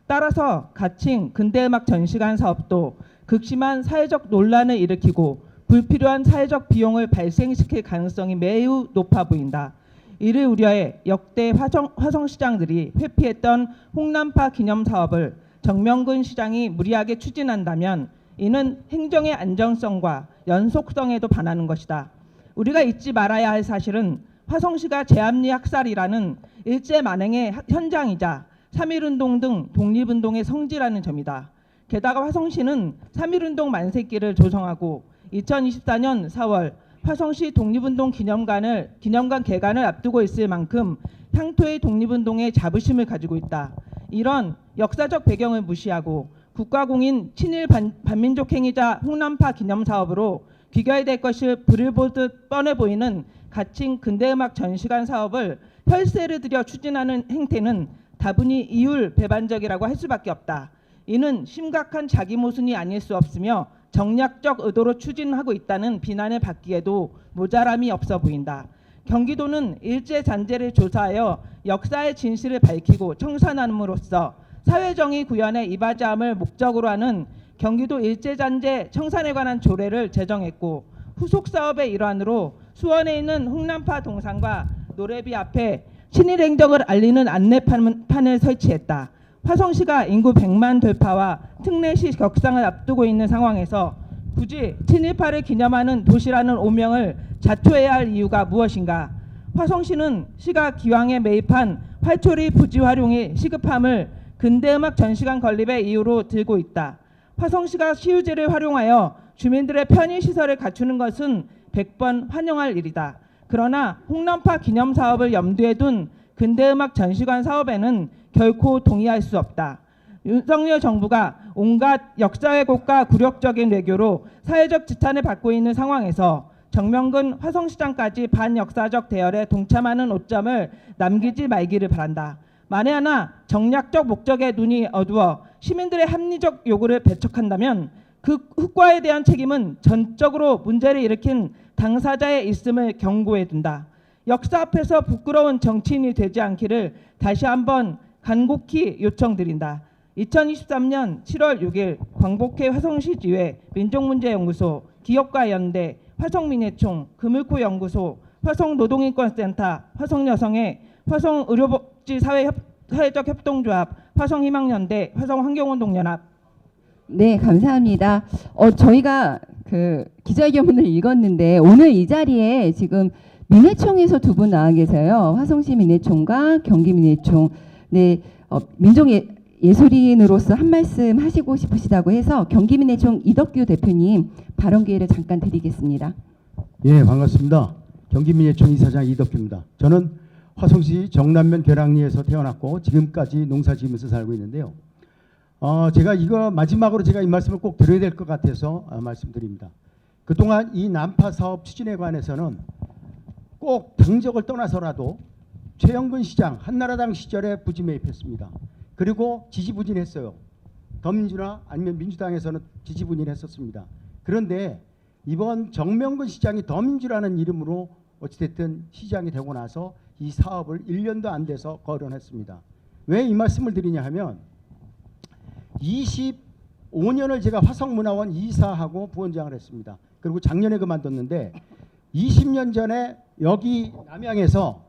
따라서 가칭 근대음악 전시관 사업도 극심한 사회적 논란을 일으키고 불필요한 사회적 비용을 발생시킬 가능성이 매우 높아 보인다. 이를 우려해 역대 화성시장들이 회피했던 홍남파 기념 사업을 정명근 시장이 무리하게 추진한다면 이는 행정의 안정성과 연속성에도 반하는 것이다. 우리가 잊지 말아야 할 사실은 화성시가 제압리 학살이라는 일제 만행의 현장이자 3.1운동 등 독립운동의 성지라는 점이다. 게다가 화성시는 3.1운동 만세기를 조성하고 2024년 4월 화성시 독립운동 기념관 개관을 앞두고 있을 만큼 향토의 독립운동에 자부심을 가지고 있다. 이런 역사적 배경을 무시하고 국가공인 친일 반민족 행위자 홍남파 기념 사업으로 귀결될 것을 불을 보듯 뻔해 보이는 가칭 근대음악 전시관 사업을 혈세를 들여 추진하는 행태는 다분히 이율 배반적이라고 할 수밖에 없다. 이는 심각한 자기 모순이 아닐 수 없으며 정략적 의도로 추진하고 있다는 비난을 받기에도 모자람이 없어 보인다. 경기도는 일제 잔재를 조사하여 역사의 진실을 밝히고 청산함으로써 사회정의 구현에 이바지함을 목적으로 하는 경기도 일제잔재 청산에 관한 조례를 제정했고 후속 사업의 일환으로 수원에 있는 홍남파 동상과 노래비 앞에 친일 행적을 알리는 안내판을 설치했다. 화성시가 인구 100만 돌파와 특례시 격상을 앞두고 있는 상황에서 굳이 친일파를 기념하는 도시라는 오명을 자초해야 할 이유가 무엇인가? 화성시는 시가 기왕에 매입한 활초리 부지 활용이 시급함을 근대음악 전시관 건립의 이유로 들고 있다. 화성시가 시유지를 활용하여 주민들의 편의시설을 갖추는 것은 100번 환영할 일이다. 그러나 홍남파 기념 사업을 염두에 둔 근대음악 전시관 사업에는 결코 동의할 수 없다. 윤석열 정부가 온갖 역사 왜곡과 굴욕적인 외교로 사회적 지탄을 받고 있는 상황에서 정명근 화성시장까지 반역사적 대열에 동참하는 오점을 남기지 말기를 바란다. 만에 하나 정략적 목적에 눈이 어두워 시민들의 합리적 요구를 배척한다면 그 흑과에 대한 책임은 전적으로 문제를 일으킨 당사자에 있음을 경고해 둔다. 역사 앞에서 부끄러운 정치인이 되지 않기를 다시 한번 간곡히 요청드린다. 2023년 7월 6일 광복회 화성시지회 민족문제연구소, 기업가 연대, 화성민예총, 금을코 연구소, 화성노동인권센터, 화성여성회, 화성의료복지사회적 협동조합, 화성희망연대, 화성환경운동연합. 네, 감사합니다. 저희가 그 기자회견문을 읽었는데 오늘 이 자리에 지금 민예총에서 두 분 나와 계세요. 화성시 민예총과 경기 민예총. 네, 민족 예술인으로서 한 말씀 하시고 싶으시다고 해서 경기 민예총 이덕규 대표님 발언 기회를 잠깐 드리겠습니다. 예, 반갑습니다. 경기민예총 이사장 이덕규입니다. 저는 화성시 정남면 계량리에서 태어났고 지금까지 농사지으면서 살고 있는데요. 제가 이거 마지막으로 제가 이 말씀을 꼭 드려야 될 것 같아서 말씀드립니다. 그동안 이 난파 사업 추진에 관해서는 꼭 당적을 떠나서라도 최영근 시장 한나라당 시절에 부지 매입했습니다. 그리고 지지부진했어요. 더민주나 아니면 민주당에서는 지지부진했었습니다. 그런데 이번 정명근 시장이 더민주라는 이름으로 어찌됐든 시장이 되고 나서 이 사업을 1년도 안 돼서 거론했습니다. 왜 이 말씀을 드리냐 하면 25년을 제가 화성문화원 이사하고 부원장을 했습니다. 그리고 작년에 그만뒀는데 20년 전에 여기 남양에서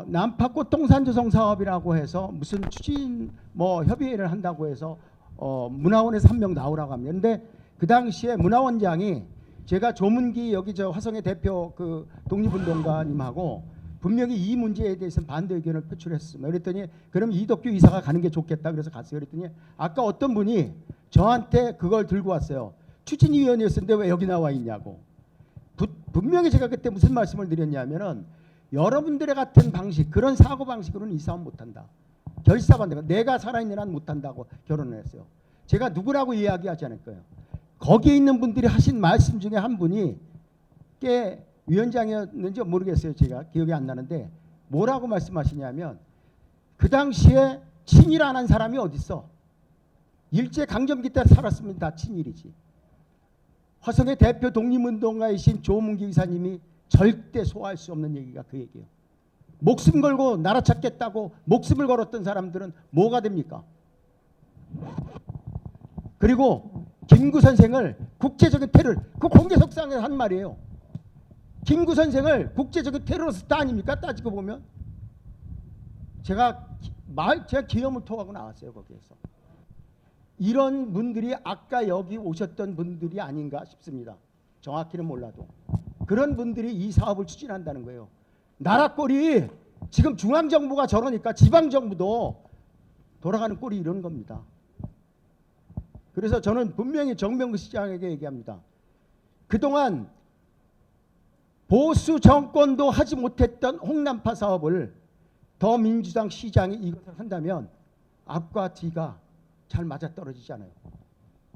난파꽃 동산조성 사업이라고 해서 무슨 추진 협의회를 한다고 해서 문화원에서 한 명 나오라고 합니다. 그런데 그 당시에 문화원장이 제가 조문기 여기 저 화성의 대표 그 독립운동가님하고 분명히 이 문제에 대해서는 반대 의견을 표출했습니다. 그랬더니 그럼 이덕규 이사가 가는 게 좋겠다 그래서 갔어요. 그랬더니 아까 어떤 분이 저한테 그걸 들고 왔어요. 추진위원이었는데 왜 여기 나와 있냐고. 분명히 제가 그때 무슨 말씀을 드렸냐면은 여러분들의 같은 방식, 그런 사고방식으로는 이 싸움 못한다. 결사반대가 내가 살아있는 한 못한다고 결론을 했어요. 제가 누구라고 이야기하지 않을 거예요. 거기에 있는 분들이 하신 말씀 중에 한 분이 꽤 위원장이었는지 모르겠어요. 제가 기억이 안 나는데 뭐라고 말씀하시냐면 그 당시에 친일 안 한 사람이 어디 있어. 일제강점기 때 살았으면 다 친일이지. 화성의 대표 독립운동가이신 조문기 이사님이 절대 소화할 수 없는 얘기가 그 얘기예요. 목숨 걸고 나라 찾겠다고 목숨을 걸었던 사람들은 뭐가 됩니까? 그리고 김구 선생을 국제적인 테러, 그 공개석상에서 한 말이에요. 김구 선생을 국제적인 테러리스트 아닙니까? 따지고 보면 제가 기염을 토하고 나왔어요. 거기에서 이런 분들이 아까 여기 오셨던 분들이 아닌가 싶습니다. 정확히는 몰라도 그런 분들이 이 사업을 추진한다는 거예요. 나라 꼴이 지금 중앙정부가 저러니까 지방정부도 돌아가는 꼴이 이런 겁니다. 그래서 저는 분명히 정명근 시장에게 얘기합니다. 그동안 보수 정권도 하지 못했던 홍남파 사업을 더민주당 시장이 이것을 한다면 앞과 뒤가 잘 맞아떨어지지 않아요.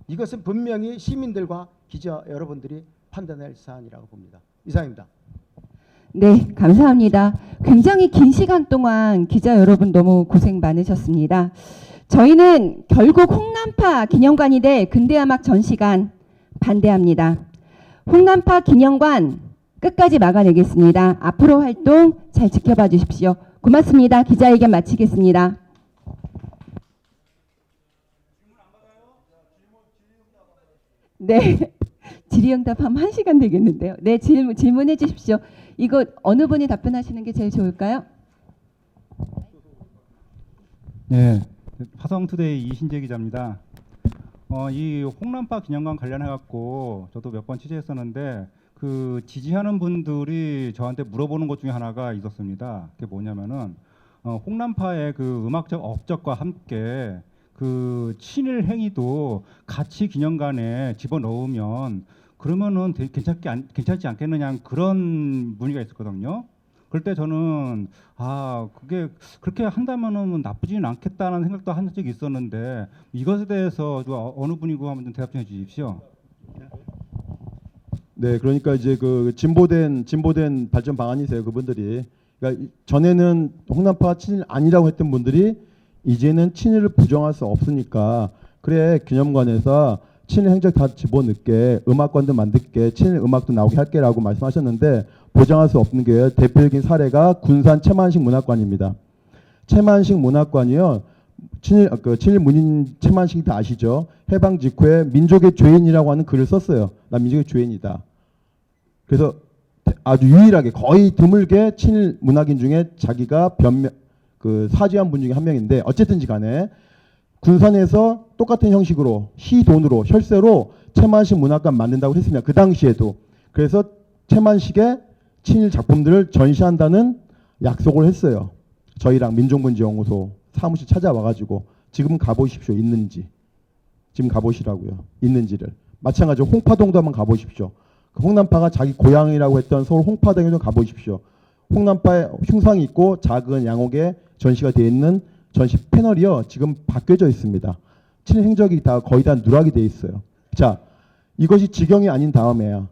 이것은 분명히 시민들과 기자 여러분들이 판단할 사안이라고 봅니다. 이상입니다. 네, 감사합니다. 굉장히 긴 시간 동안 기자 여러분 너무 고생 많으셨습니다. 저희는 결국 홍남파 기념관이 돼 근대음악 전시관 반대합니다. 홍남파 기념관 끝까지 막아내겠습니다. 앞으로 활동 잘 지켜봐 주십시오. 고맙습니다. 기자회견 마치겠습니다. 네, 질의응답 하면 1시간 되겠는데요. 네, 질문해 주십시오. 이거 어느 분이 답변하시는 게 제일 좋을까요? 네, 화성투데이 이신재 기자입니다. 이 홍남파 기념관 관련해 갖고 저도 몇 번 취재했었는데 그 지지하는 분들이 저한테 물어보는 것 중에 하나가 있었습니다. 그게 뭐냐면은 홍남파의 그 음악적 업적과 함께 그 친일 행위도 같이 기념관에 집어넣으면 그러면은 되게 괜찮지 않겠느냐 그런 문의가 있었거든요. 그럴 때 저는 그게 그렇게 한다면은 나쁘지는 않겠다는 생각도 한 적이 있었는데 이것에 대해서 어느 분이고 한번 좀 대답 좀 해주십시오. 네, 그러니까 이제 그 진보된 발전 방안이세요, 그분들이. 그러니까 전에는 홍남파가 친일 아니라고 했던 분들이 이제는 친일을 부정할 수 없으니까 그래 기념관에서 친일 행적 다 집어넣게 음악관도 만들게 친일 음악도 나오게 할게라고 말씀하셨는데 보장할 수 없는 게 대표적인 사례가 군산 채만식 문학관입니다. 채만식 문학관이요. 친일 문인 채만식이 다 아시죠? 해방 직후에 민족의 죄인이라고 하는 글을 썼어요. 나 민족의 죄인이다. 그래서 아주 유일하게 거의 드물게 친일 문학인 중에 자기가 사죄한 분 중에 한 명인데 어쨌든지 간에 군산에서 똑같은 형식으로 시돈으로 혈세로 채만식 문학관 만든다고 했습니다. 그 당시에도. 그래서 채만식의 친일 작품들을 전시한다는 약속을 했어요. 저희랑 민족문제연구소 사무실 찾아와가지고 지금 가보십시오. 있는지. 지금 가보시라고요. 있는지를. 마찬가지로 홍파동도 한번 가보십시오. 홍남파가 자기 고향이라고 했던 서울 홍파동에 좀 가보십시오. 홍남파의 흉상이 있고 작은 양옥에 전시가 되어 있는 전시 패널이요. 지금 바뀌어져 있습니다. 친일 행적이 다 거의 다 누락이 되어 있어요. 자, 이것이 지경이 아닌 다음에야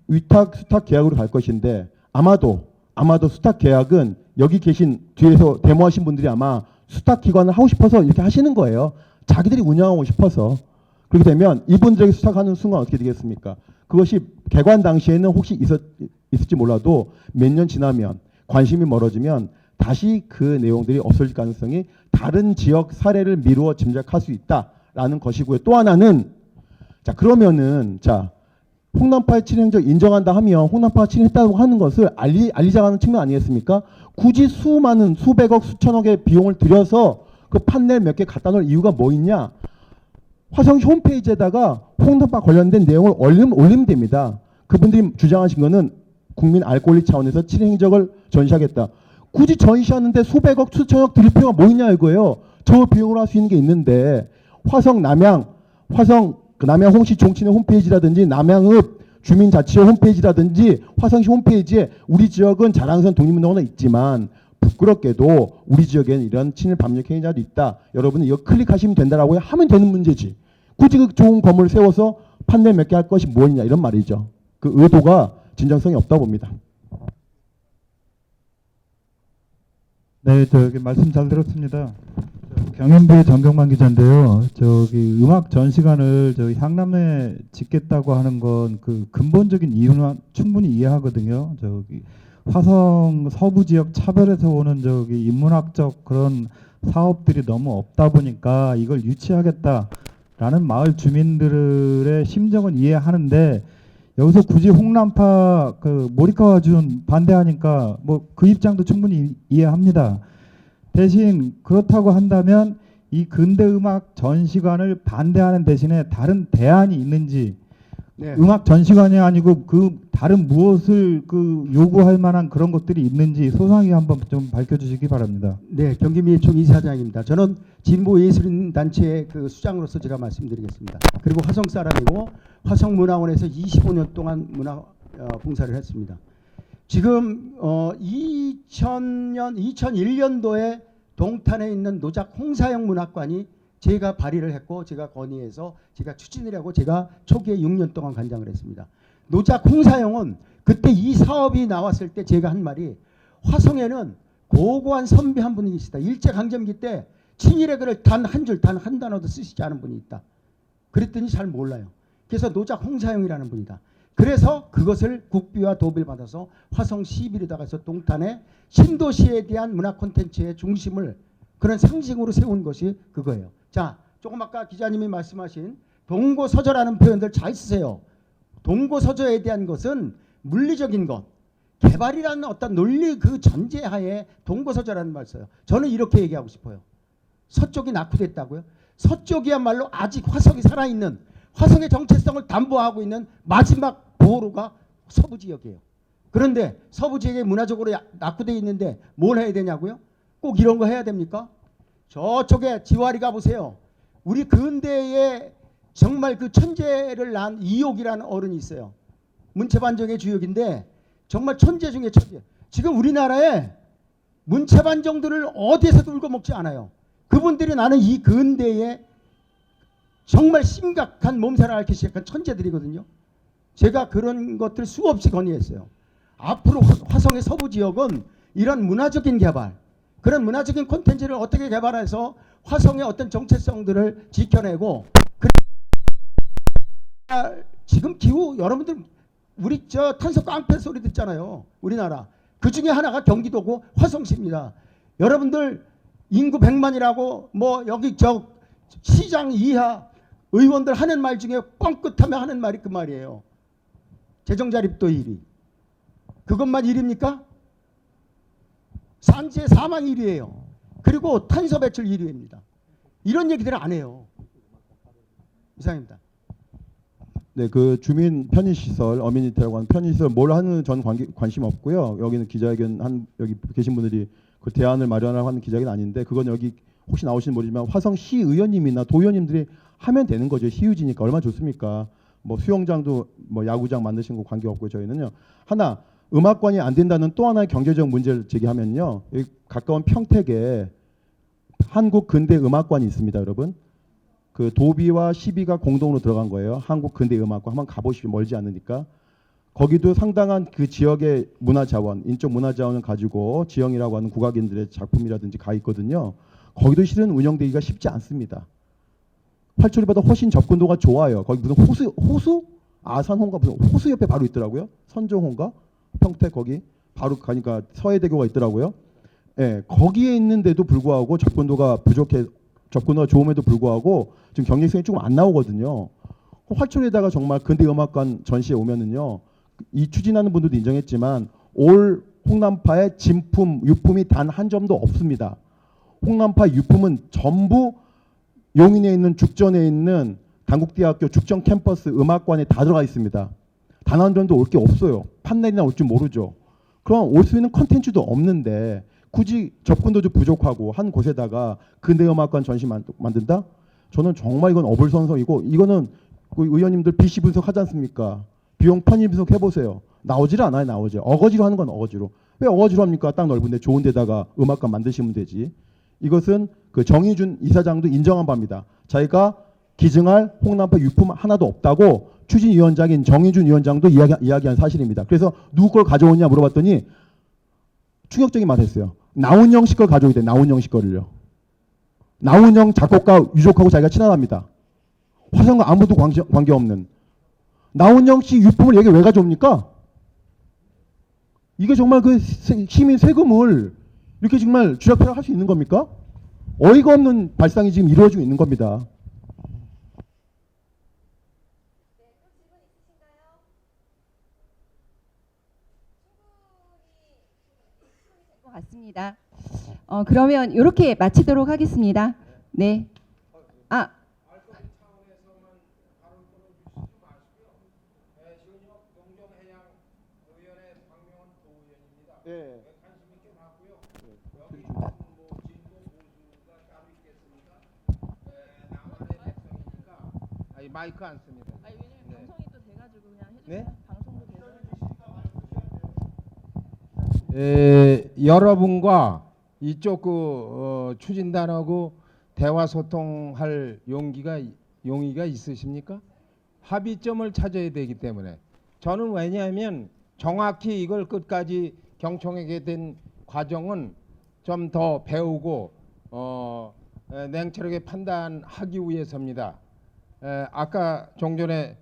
위탁 수탁 계약으로 갈 것인데 아마도 수탁 계약은 여기 계신 뒤에서 데모하신 분들이 아마 수탁 기관을 하고 싶어서 이렇게 하시는 거예요. 자기들이 운영하고 싶어서. 그렇게 되면 이분들에게 수탁하는 순간 어떻게 되겠습니까? 그것이 개관 당시에는 혹시 있을지 몰라도 몇 년 지나면 관심이 멀어지면 다시 그 내용들이 없어질 가능성이 다른 지역 사례를 미루어 짐작할 수 있다라는 것이고요. 또 하나는 자 그러면은 자 홍남파의 친행적 인정한다 하면 홍남파가 친행했다고 하는 것을 알리자는 측면 아니겠습니까? 굳이 수많은 수백억 수천억의 비용을 들여서 그 판넬 몇 개 갖다 놓을 이유가 뭐 있냐? 화성시 홈페이지에다가 홍남파 관련된 내용을 올리면 됩니다. 그분들이 주장하신 거는 국민 알 권리 차원에서 친행적을 전시하겠다. 굳이 전시하는데 수백억 수천억 들일 필요가 뭐 있냐 이거예요. 저 비용을 할 수 있는 게 있는데 화성 남양 홍시 종친의 홈페이지라든지 남양읍 주민자치회 홈페이지라든지 화성시 홈페이지에 우리 지역은 자랑스러운 독립운동가는 있지만 부끄럽게도 우리 지역에는 이런 친일 반역 행위자도 있다. 여러분은 이거 클릭하시면 된다라고 하면 되는 문제지. 굳이 그 좋은 건물을 세워서 판넬 몇 개 할 것이 뭐냐 이런 말이죠. 그 의도가 진정성이 없다 봅니다. 네, 저기 말씀 잘 들었습니다. 경연부의 정경만 기자인데요. 저기 음악 전시관을 저희 향남에 짓겠다고 하는 건 그 근본적인 이유는 충분히 이해하거든요. 저기 화성 서부 지역 차별에서 오는 저기 인문학적 그런 사업들이 너무 없다 보니까 이걸 유치하겠다라는 마을 주민들의 심정은 이해하는데 여기서 굳이 홍남파 그 모리카와 준 반대하니까 뭐 그 입장도 충분히 이해합니다. 대신 그렇다고 한다면 이 근대음악 전시관을 반대하는 대신에 다른 대안이 있는지 네. 음악 전시관이 아니고 그 다른 무엇을 그 요구할 만한 그런 것들이 있는지 소상히 한번 좀 밝혀주시기 바랍니다. 네, 경기민의총 이사장입니다. 저는 진보예술인단체 그 수장으로서 제가 말씀드리겠습니다. 그리고 화성 사람이고 화성문화원에서 25년 동안 문화 봉사를 했습니다. 지금 2001년도에 동탄에 있는 노작 홍사영 문학관이 제가 발의를 했고 제가 건의해서 제가 추진을 하고 제가 초기에 6년 동안 관장을 했습니다. 노작 홍사영은 그때 이 사업이 나왔을 때 제가 한 말이 화성에는 고고한 선배 한 분이 계시다. 일제강점기 때 친일의 글을 단 한 줄, 단 한 단어도 쓰시지 않은 분이 있다. 그랬더니 잘 몰라요. 그래서 노작 홍사영이라는 분이다. 그래서 그것을 국비와 도비를 받아서 화성 시비르다가 해서 동탄에 신도시에 대한 문화 콘텐츠의 중심을 그런 상징으로 세운 것이 그거예요. 자, 조금 아까 기자님이 말씀하신 동고서저라는 표현들 잘 쓰세요. 동고서저에 대한 것은 물리적인 것, 개발이라는 어떤 논리 그 전제하에 동고서저라는 말 써요. 저는 이렇게 얘기하고 싶어요. 서쪽이 낙후됐다고요? 서쪽이야말로 아직 화성이 살아있는 화성의 정체성을 담보하고 있는 마지막 보호로가 서부 지역이에요. 그런데 서부 지역이 문화적으로 낙후되어 있는데 뭘 해야 되냐고요? 꼭 이런 거 해야 됩니까? 저쪽에 지와리 가보세요. 우리 근대에 정말 그 천재를 낳은 이옥이라는 어른이 있어요. 문체반정의 주역인데 정말 천재 중에 천재. 지금 우리나라에 문체반정들을 어디에서도 울고먹지 않아요. 그분들이 나는 이 근대에 정말 심각한 몸살을 앓기 시작한 천재들이거든요. 제가 그런 것들 수없이 건의했어요. 앞으로 화성의 서부 지역은 이런 문화적인 개발, 그런 문화적인 콘텐츠를 어떻게 개발해서 화성의 어떤 정체성들을 지켜내고 지금 기후 여러분들 우리 저 탄소 깡패 소리 듣잖아요. 우리나라. 그 중에 하나가 경기도고 화성시입니다. 여러분들 인구 100만이라고 뭐 여기 저 시장 이하 의원들 하는 말 중에 뻥끗하며 하는 말이 그 말이에요. 재정자립도 1위. 그것만 1위입니까? 산재 사망 1위예요. 그리고 탄소 배출 1위입니다. 이런 얘기들을 안 해요. 이상입니다. 네, 그 주민 편의시설, 어미니티라고 하는 편의시설 뭘 하는 전 관심 없고요. 여기는 기자회견 한 여기 계신 분들이 그 대안을 마련하고 하는 기자회견 아닌데 그건 여기 혹시 나오시는 모르지만 화성시 의원님이나 도의원님들이 하면 되는 거죠. 시유지니까 얼마나 좋습니까? 뭐 수영장도 뭐 야구장 만드신 거 관계 없고요. 저희는요. 하나 음악관이 안 된다는 또 하나의 경제적 문제를 제기하면요. 여기 가까운 평택에 한국 근대 음악관이 있습니다, 여러분. 그 도비와 시비가 공동으로 들어간 거예요. 한국 근대 음악관 한번 가보시죠. 멀지 않으니까. 거기도 상당한 그 지역의 문화자원, 인적 문화자원을 가지고 지영이라고 하는 국악인들의 작품이라든지 가 있거든요. 거기도 실은 운영되기가 쉽지 않습니다. 활초리보다 훨씬 접근도가 좋아요. 거기 무슨 호수? 아산호인가 무슨 호수 옆에 바로 있더라고요. 선정호인가? 평택 거기 바로 가니까 서해대교가 있더라고요. 예, 거기에 있는데도 불구하고 접근도가 좋음에도 불구하고 지금 경쟁성이 조금 안 나오거든요. 활초리에다가 정말 근대음악관 전시에 오면은요, 이 추진하는 분들도 인정했지만 올 홍남파의 진품, 유품이 단 한 점도 없습니다. 홍남파 유품은 전부 용인에 있는 죽전에 있는 단국대학교 죽전 캠퍼스 음악관에 다 들어가 있습니다. 단 한 점도 올 게 없어요. 판넬이나 올 줄 모르죠. 그럼 올 수 있는 컨텐츠도 없는데 굳이 접근도 좀 부족하고 한 곳에다가 근대음악관 전시 만든다? 저는 정말 이건 어불성성이고, 이거는 그 의원님들 BC 분석하지 않습니까? 비용 편입 분석 해보세요. 나오질 않아요. 나오죠. 어거지로 하는 건 어거지로. 왜 어거지로 합니까? 땅 넓은데 좋은 데다가 음악관 만드시면 되지. 이것은 그 정의준 이사장도 인정한 바입니다. 자기가 기증할 홍남파 유품 하나도 없다고 추진위원장인 정의준 위원장도 이야기한 사실입니다. 그래서 누구 걸 가져오냐 물어봤더니 충격적인 말 했어요. 나훈영 씨 걸 가져오게 돼. 나훈영 씨 거를요. 나훈영 작곡가 유족하고 자기가 친하답니다. 화성과 아무도 관계없는 나훈영 씨 유품을 여기 왜 가져옵니까? 이게 정말 그 시민 세금을 이렇게 정말 쥐락펴락 할 수 있는 겁니까? 어이가 없는 발상이 지금 이루어지고 있는 겁니다. 것 같습니다. 그러면 이렇게 마치도록 하겠습니다. 네. 마이크 안 씁니다. 왜냐면 방송이 또 돼가지고 그냥 해주세요. 네? 방송도 돼서. 여러분과 이쪽 추진단하고 대화 소통할 용의가 있으십니까? 합의점을 찾아야 되기 때문에 저는 왜냐하면 정확히 이걸 끝까지 경청하게 된 과정은 좀 더 배우고 냉철하게 판단하기 위해서입니다. 아까 종전에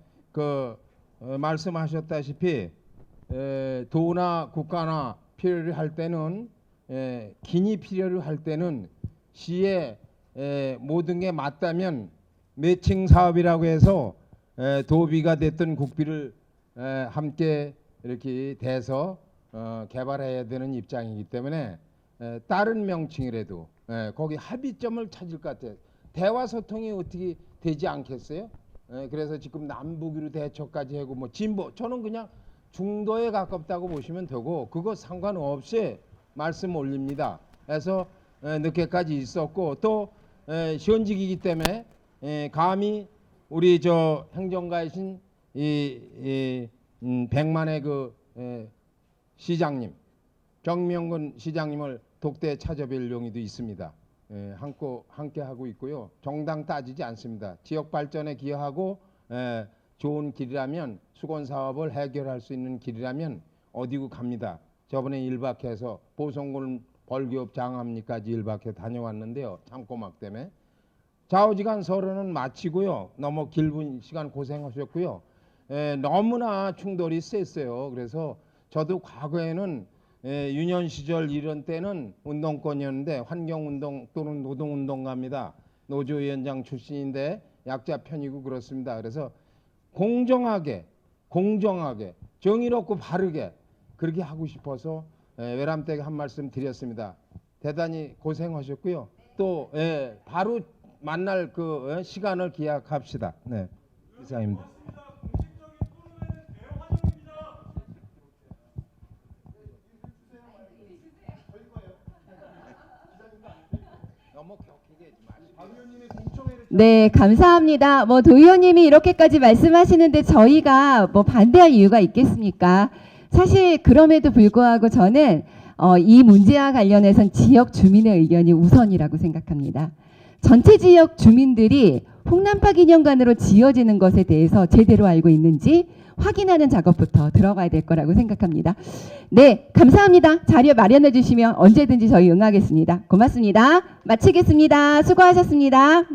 말씀하셨다시피 도나 국가나 필요를 할 때는 긴이 필요를 할 때는 시에 모든 게 맞다면 매칭 사업이라고 해서 도비가 됐던 국비를 함께 이렇게 대서 개발해야 되는 입장이기 때문에 다른 명칭이라도 거기 합의점을 찾을 것 같아요. 대화 소통이 어떻게 되지 않겠어요? 그래서 지금 남북으로 대처까지 하고 뭐 진보, 저는 그냥 중도에 가깝다고 보시면 되고 그거 상관없이 말씀 올립니다. 그래서 늦게까지 있었고 또 현직이기 때문에 감히 우리 저 행정가이신 백만의 시장님, 정명근 시장님을 독대 찾아뵐 용의도 있습니다. 함께 하고 있고요. 정당 따지지 않습니다. 지역 발전에 기여하고 좋은 길이라면 수건 사업을 해결할 수 있는 길이라면 어디고 갑니다. 저번에 1박해서 보성군 벌기업 장암리까지 1박해 다녀왔는데요. 창고막 때문에. 좌우지간 서론은 마치고요. 너무 길은 시간 고생하셨고요. 너무나 충돌이 셌어요. 그래서 저도 과거에는 유년 시절 이런 때는 운동권이었는데 환경운동 또는 노동운동가입니다. 노조위원장 출신인데 약자 편이고 그렇습니다. 그래서 공정하게 정의롭고 바르게 그렇게 하고 싶어서 외람되게 한 말씀 드렸습니다. 대단히 고생하셨고요. 또 바로 만날 시간을 기약합시다. 네, 이상입니다. 네, 감사합니다. 도 의원님이 이렇게까지 말씀하시는데 저희가 반대할 이유가 있겠습니까? 사실 그럼에도 불구하고 저는 이 문제와 관련해선 지역 주민의 의견이 우선이라고 생각합니다. 전체 지역 주민들이 홍남파 기념관으로 지어지는 것에 대해서 제대로 알고 있는지 확인하는 작업부터 들어가야 될 거라고 생각합니다. 네, 감사합니다. 자료 마련해 주시면 언제든지 저희 응하겠습니다. 고맙습니다. 마치겠습니다. 수고하셨습니다.